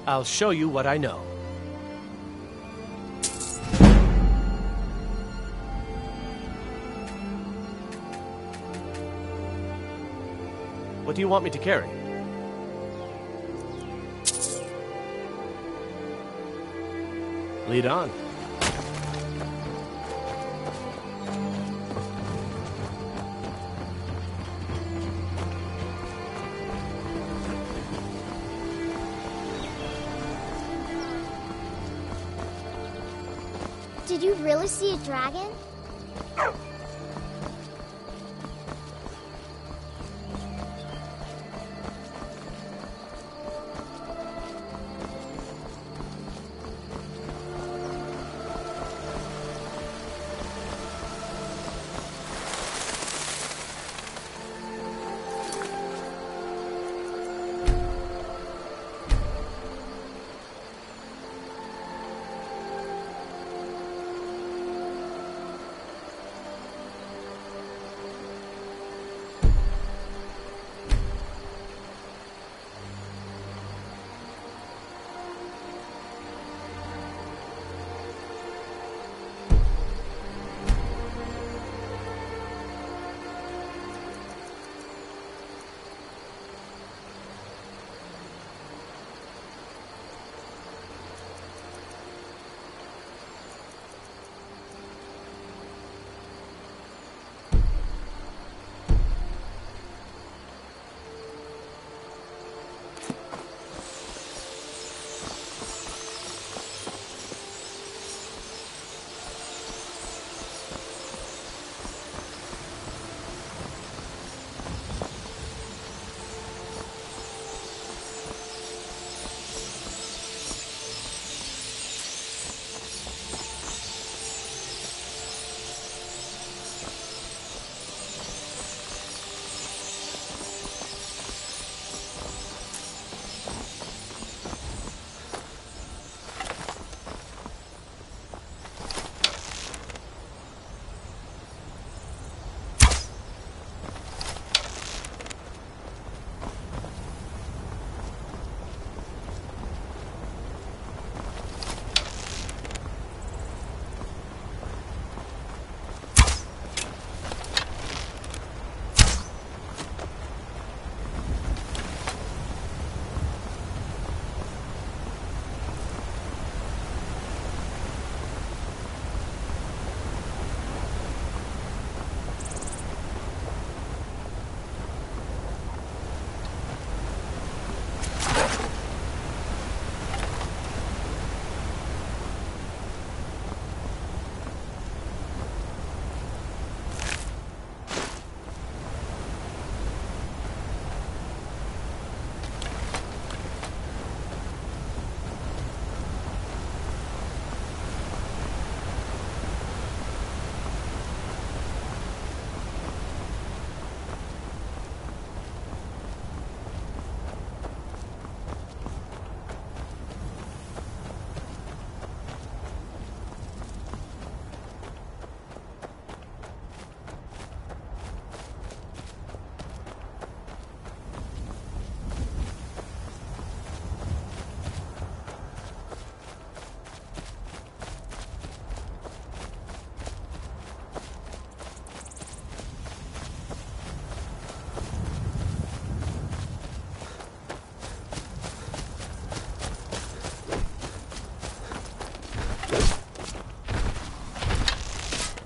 I'll show you what I know. What do you want me to carry? Lead on. Did you really see a dragon?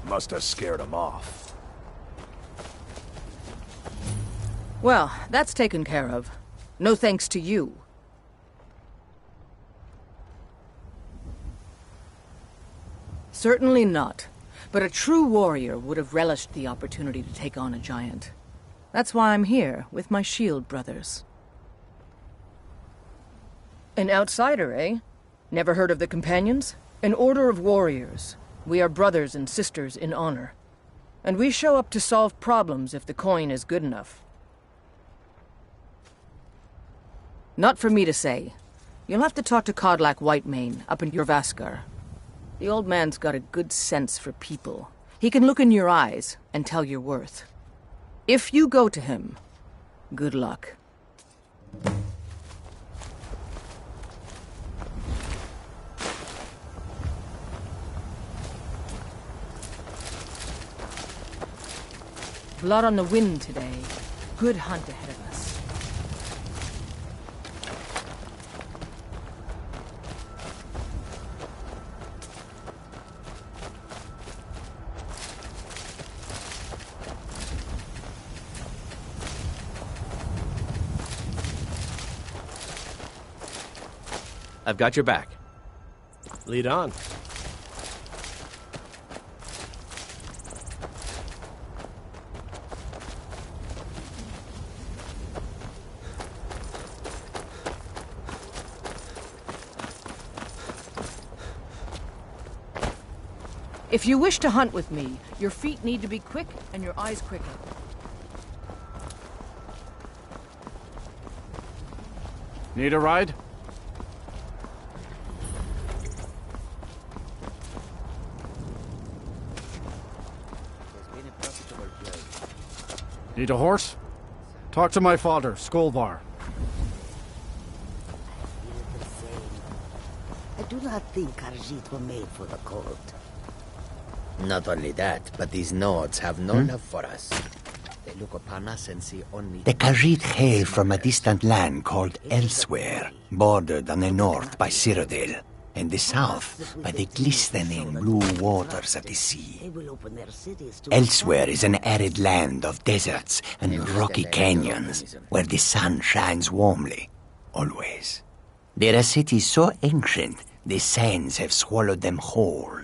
Must have scared him off. Well, that's taken care of. No thanks to you. Certainly not. But a true warrior would have relished the opportunity to take on a giant. That's why I'm here, with my shield brothers. An outsider, eh? Never heard of the Companions? An order of warriors. We are brothers and sisters in honor. And we show up to solve problems if the coin is good enough. Not for me to say. You'll have to talk to Kodlak Whitemane up in Jorvaskar. The old man's got a good sense for people. He can look in your eyes and tell your worth. If you go to him, good luck. Blood on the wind today. Good hunt ahead of us. I've got your back. Lead on. If you wish to hunt with me, your feet need to be quick and your eyes quicker. Need a ride? Need a horse? Talk to my father, Skolvar. I do not think Khajiit were made for the cold. Not only that, but these Nords have no love for us. They look upon us and see only... The Khajiit hail from a distant land called Elsewhere, bordered on the north by Cyrodiil, and the south by the glistening blue waters of the sea. Elsewhere is an arid land of deserts and rocky canyons, where the sun shines warmly, always. They're a city so ancient, the sands have swallowed them whole.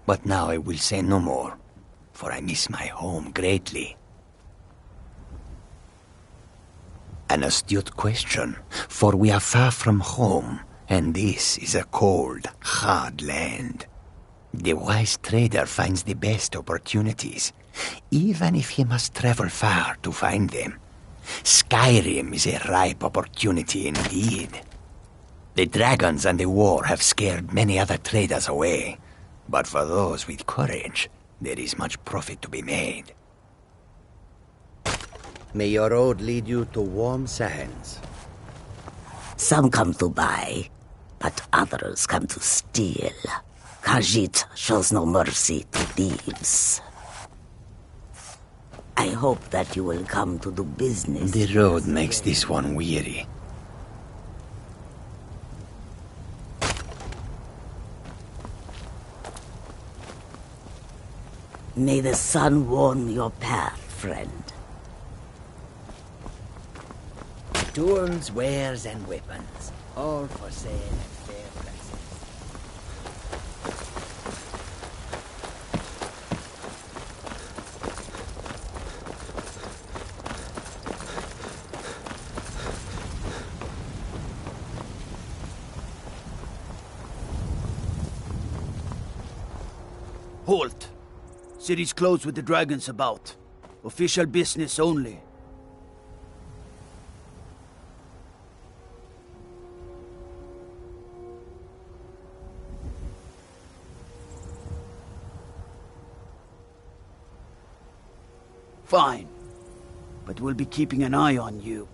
But now I will say no more, for I miss my home greatly. An astute question, for we are far from home, and this is a cold, hard land. The wise trader finds the best opportunities, even if he must travel far to find them. Skyrim is a ripe opportunity indeed. The dragons and the war have scared many other traders away, but for those with courage, there is much profit to be made. May your road lead you to warm sands. Some come to buy, but others come to steal. Khajiit shows no mercy to thieves. I hope that you will come to do business. The road makes this one weary. May the sun warm your path, friend. Tools, wares, and weapons, all for sale at fair prices. Halt! City's closed with the dragons about. Official business only. Fine. But we'll be keeping an eye on you.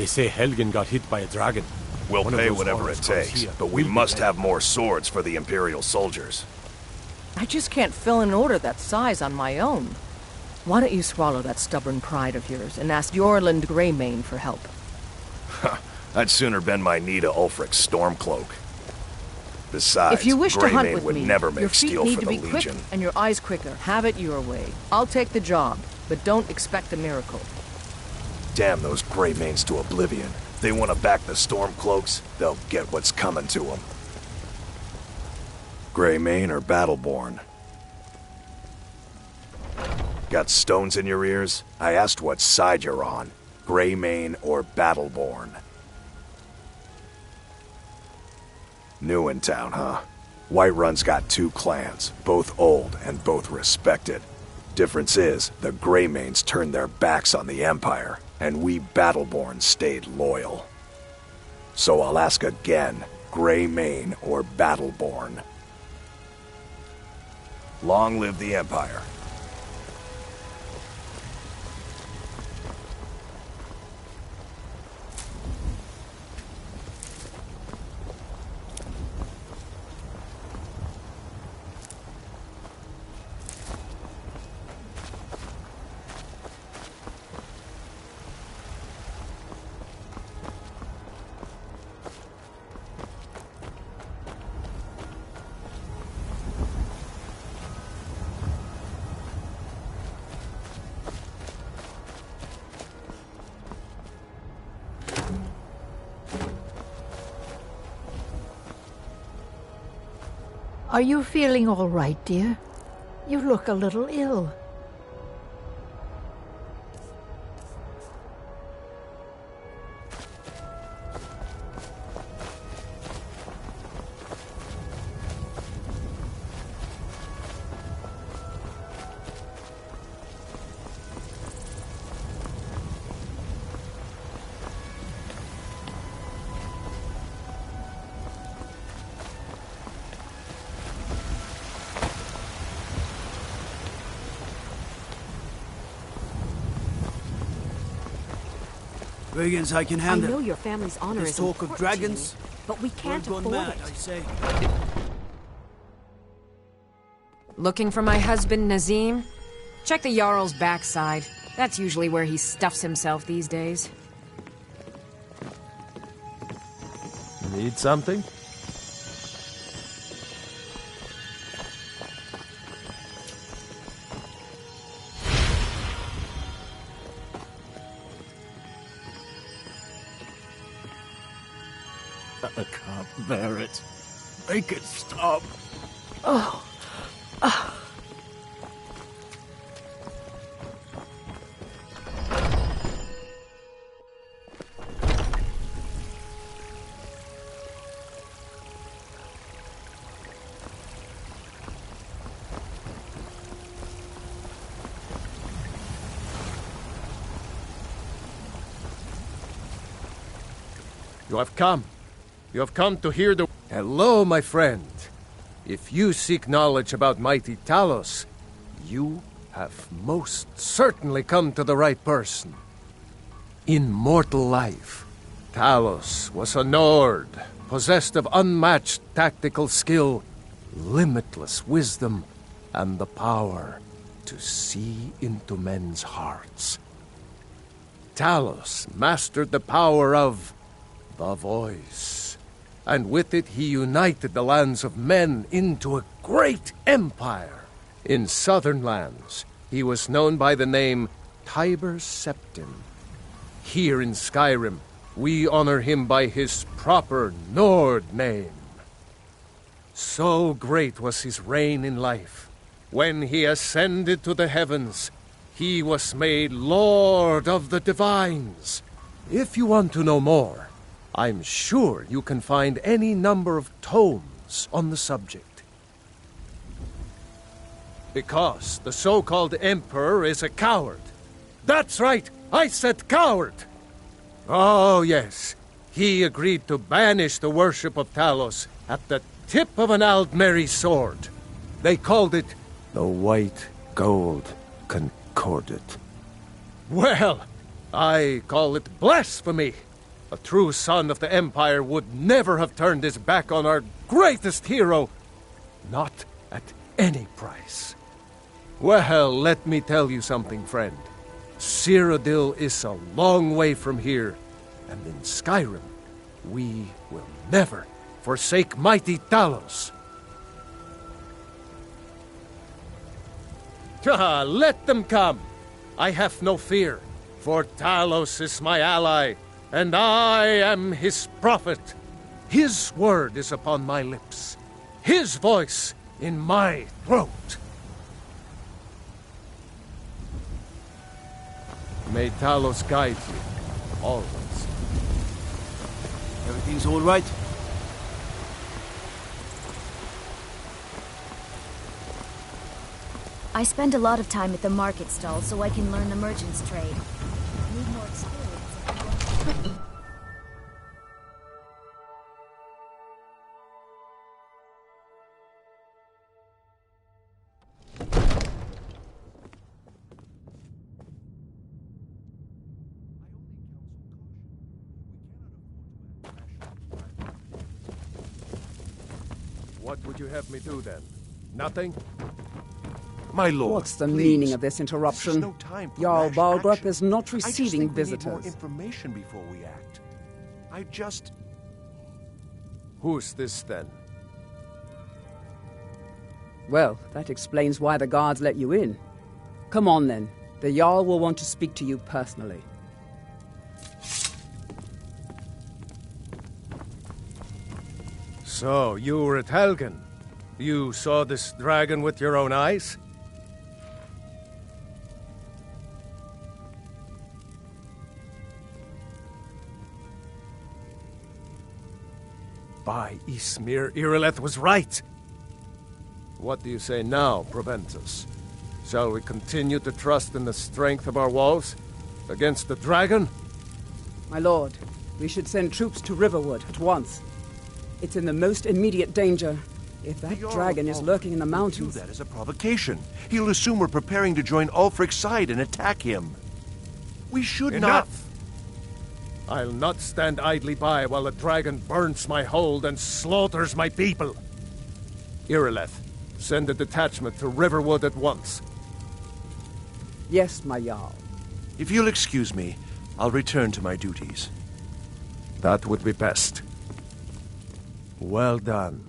They say Helgen got hit by a dragon. We'll One of pay those whatever horns it comes takes, here. but we We'll be must ready. have more swords for the Imperial soldiers. I just can't fill an order that size on my own. Why don't you swallow that stubborn pride of yours and ask Yorland Greymane for help? I'd sooner bend my knee to Ulfric's Stormcloak. Besides, If you wish to hunt Greymane with would me, never your make feet steel need for to the be quick Legion. and your eyes quicker. Have it your way. I'll take the job, but don't expect a miracle. Damn those Greymanes to oblivion. If they want to back the Stormcloaks, they'll get what's coming to them. Greymane or Battleborn? Got stones in your ears? I asked what side you're on. Greymane or Battleborn? New in town, huh? Whiterun's got 2 clans, both old and both respected. Difference is, the Greymanes turned their backs on the Empire, and we Battleborn stayed loyal. So I'll ask again, Greymane or Battleborn? Long live the Empire. Are you feeling all right, dear? You look a little ill. Wiggins, I can I handle know your family's honor this is talk of important dragons. to you, but we can't We're afford gone mad, it. I say. Looking for my husband, Nazim? Check the Jarl's backside. That's usually where he stuffs himself these days. Need something? I can't bear it. Make it stop. Oh. You have come. You have come to hear the... Hello, my friend. If you seek knowledge about mighty Talos, you have most certainly come to the right person. In mortal life, Talos was a Nord, possessed of unmatched tactical skill, limitless wisdom, and the power to see into men's hearts. Talos mastered the power of the voice, and with it he united the lands of men into a great empire. In southern lands, he was known by the name Tiber Septim. Here in Skyrim, we honor him by his proper Nord name. So great was his reign in life. When he ascended to the heavens, he was made Lord of the Divines. If you want to know more, I'm sure you can find any number of tomes on the subject. Because the so-called Emperor is a coward. That's right, I said coward! Oh, yes, he agreed to banish the worship of Talos at the tip of an Aldmeri sword. They called it the White Gold Concordat. Well, I call it blasphemy. A true son of the Empire would never have turned his back on our greatest hero. Not at any price. Well, let me tell you something, friend. Cyrodiil is a long way from here, and in Skyrim, we will never forsake mighty Talos. Let them come. I have no fear, for Talos is my ally, and I am his prophet. His word is upon my lips, his voice in my throat. May Talos guide you, always. Everything's all right? I spend a lot of time at the market stall so I can learn the merchant's trade. Need more experience. What would you have me do then? Nothing? My lord, What's the please. meaning of this interruption? This is no time for Jarl rash Balgrup action. is not I just receiving think we visitors. need more information before we act. Who's this then? Well, that explains why the guards let you in. Come on then. The Jarl will want to speak to you personally. So, you were at Helgen. You saw this dragon with your own eyes? By Ysmir, Irileth was right! What do you say now, Proventus? Shall we continue to trust in the strength of our walls? Against the dragon? My lord, we should send troops to Riverwood at once. It's in the most immediate danger. If that dragon is lurking in the mountains... Do that as a provocation. He'll assume we're preparing to join Ulfric's side and attack him. We should not... Enough! I'll not stand idly by while the dragon burns my hold and slaughters my people. Irileth, send a detachment to Riverwood at once. Yes, my Jarl. If you'll excuse me, I'll return to my duties. That would be best. Well done.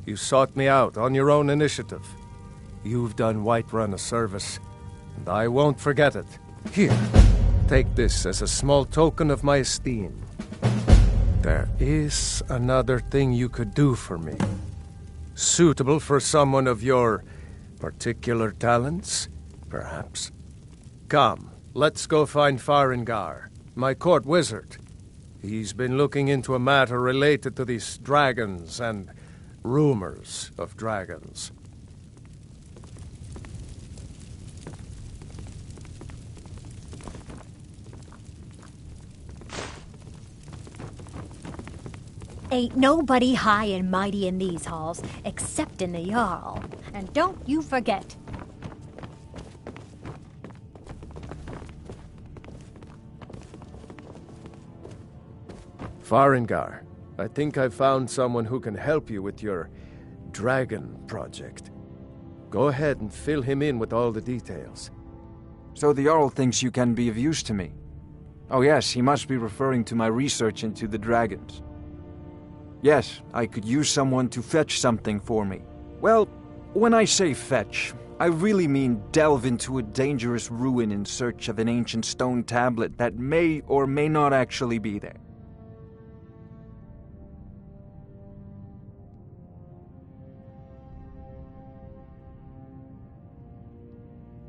You sought me out on your own initiative. You've done Whiterun a service, and I won't forget it. Here, take this as a small token of my esteem. There is another thing you could do for me. Suitable for someone of your particular talents, perhaps. Come, let's go find Farengar, my court wizard. He's been looking into a matter related to these dragons and rumors of dragons. Ain't nobody high and mighty in these halls, except in the Jarl. And don't you forget. Farengar, I think I've found someone who can help you with your dragon project. Go ahead and fill him in with all the details. So the Jarl thinks you can be of use to me. Oh yes, he must be referring to my research into the dragons. Yes, I could use someone to fetch something for me. Well, when I say fetch, I really mean delve into a dangerous ruin in search of an ancient stone tablet that may or may not actually be there.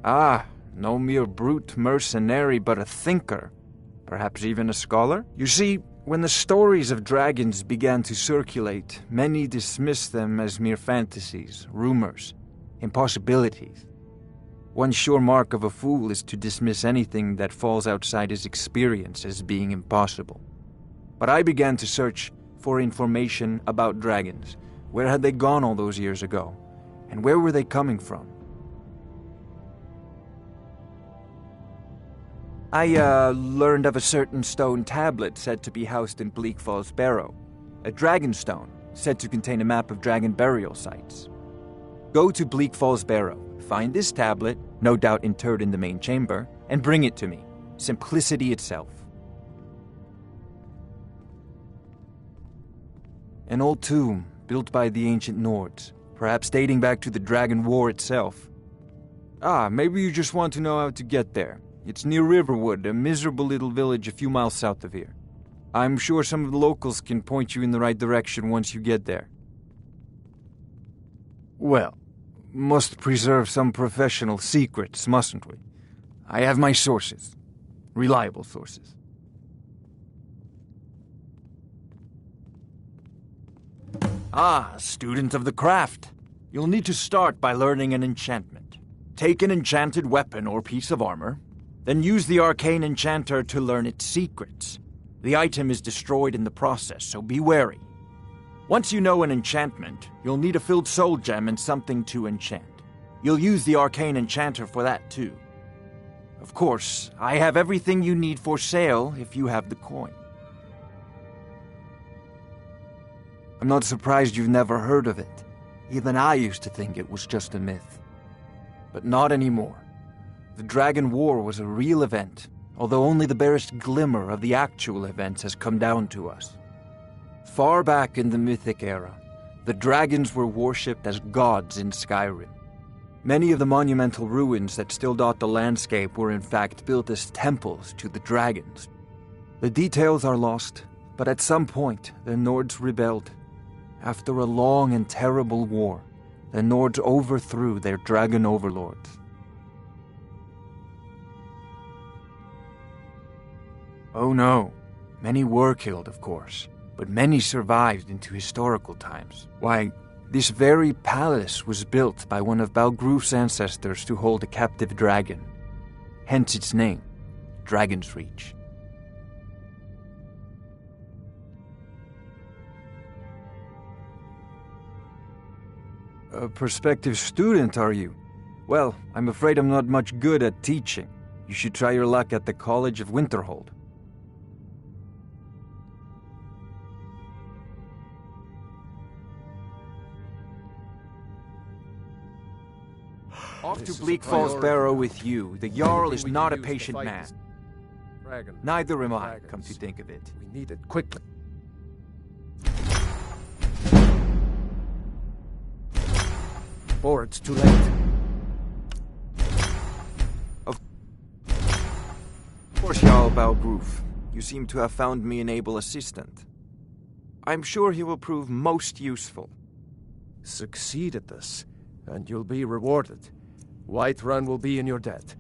Ah, no mere brute mercenary, but a thinker. Perhaps even a scholar? You see, when the stories of dragons began to circulate, many dismissed them as mere fantasies, rumors, impossibilities. One sure mark of a fool is to dismiss anything that falls outside his experience as being impossible. But I began to search for information about dragons. Where had they gone all those years ago? And where were they coming from? I learned of a certain stone tablet said to be housed in Bleak Falls Barrow. A dragon stone, said to contain a map of dragon burial sites. Go to Bleak Falls Barrow, find this tablet, no doubt interred in the main chamber, and bring it to me. Simplicity itself. An old tomb, built by the ancient Nords, perhaps dating back to the Dragon War itself. Ah, maybe you just want to know how to get there. It's near Riverwood, a miserable little village a few miles south of here. I'm sure some of the locals can point you in the right direction once you get there. Well, must preserve some professional secrets, mustn't we? I have my sources. Reliable sources. Ah, student of the craft. You'll need to start by learning an enchantment. Take an enchanted weapon or piece of armor, then use the arcane enchanter to learn its secrets. The item is destroyed in the process, so be wary. Once you know an enchantment, you'll need a filled soul gem and something to enchant. You'll use the arcane enchanter for that too. Of course, I have everything you need for sale if you have the coin. I'm not surprised you've never heard of it. Even I used to think it was just a myth. But not anymore. The Dragon War was a real event, although only the barest glimmer of the actual events has come down to us. Far back in the Mythic era, the dragons were worshipped as gods in Skyrim. Many of the monumental ruins that still dot the landscape were in fact built as temples to the dragons. The details are lost, but at some point the Nords rebelled. After a long and terrible war, the Nords overthrew their dragon overlords. Oh no, many were killed, of course, but many survived into historical times. Why, this very palace was built by one of Balgruf's ancestors to hold a captive dragon. Hence its name, Dragon's Reach. A prospective student, are you? Well, I'm afraid I'm not much good at teaching. You should try your luck at the College of Winterhold. Off to Bleak Falls Barrow with you. The Jarl is not a patient man. Neither am I, come to think of it. We need it quickly. Before it's too late. Of course, Jarl Balgruf. You seem to have found me an able assistant. I'm sure he will prove most useful. Succeed at this, and you'll be rewarded. Whiterun will be in your debt.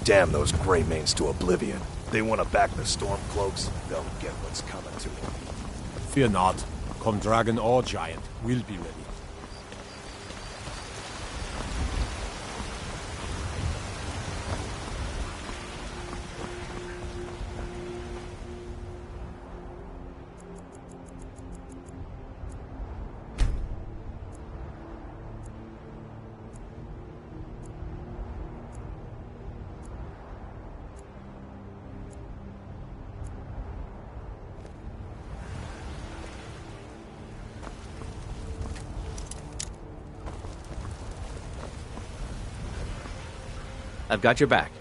damn those Greymanes to oblivion. They want to back the Stormcloaks, they'll get what's coming to them. Fear not. Come dragon or giant, we'll be ready. I've got your back.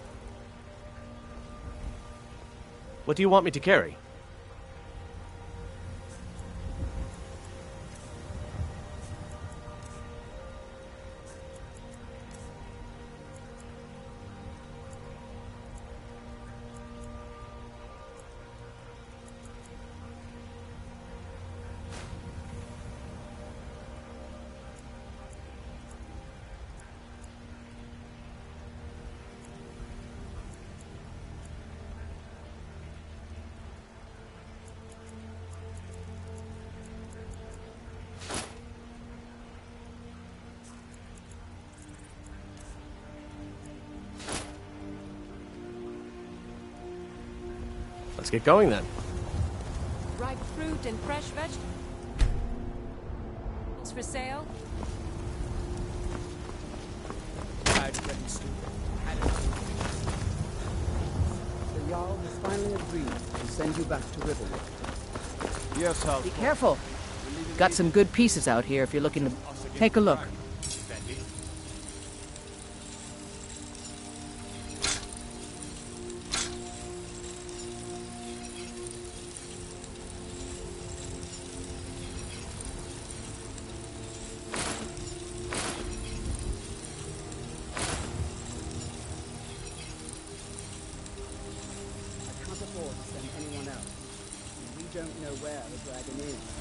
What do you want me to carry? Let's get going then. Ripe fruit and fresh vegetables for sale? The Jarl has finally agreed to send you back to Riverwood. Yes, I'll... Be careful. Got some good pieces out here if you're looking to take a look.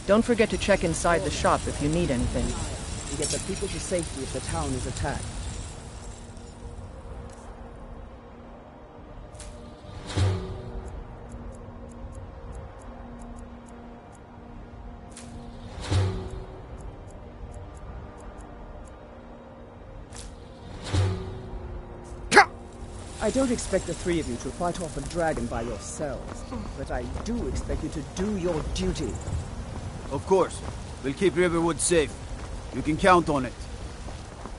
Don't forget to check inside the shop if you need anything. And get the people to safety if the town is attacked. I don't expect the three of you to fight off a dragon by yourselves, but I do expect you to do your duty. Of course. We'll keep Riverwood safe. You can count on it.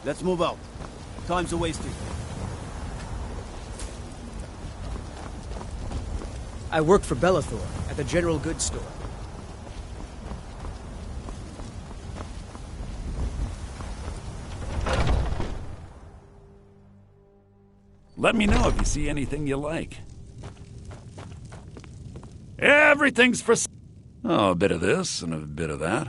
Let's move out. Time's a-wasting. I work for Bellathor at the General Goods Store. Let me know if you see anything you like. Everything's for... Oh, a bit of this and a bit of that.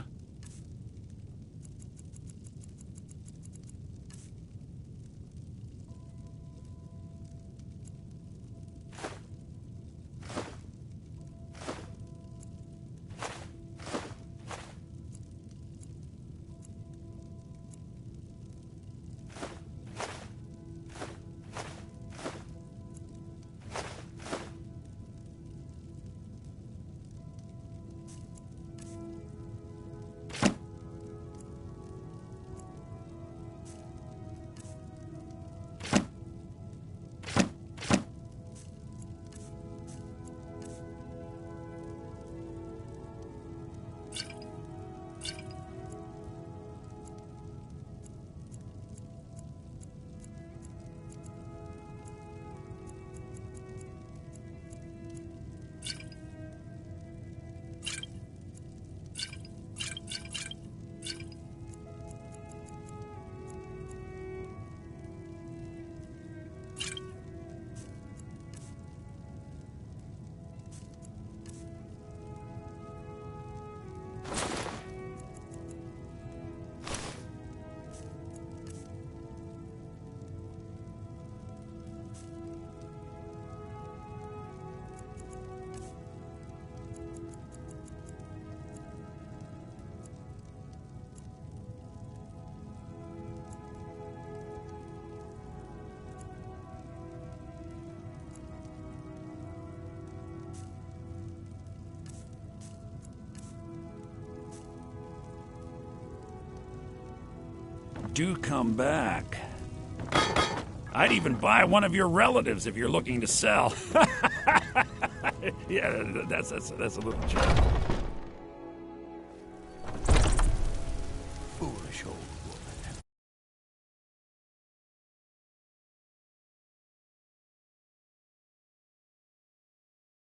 do come back. I'd even buy one of your relatives if you're looking to sell. Yeah, that's a little joke. Foolish old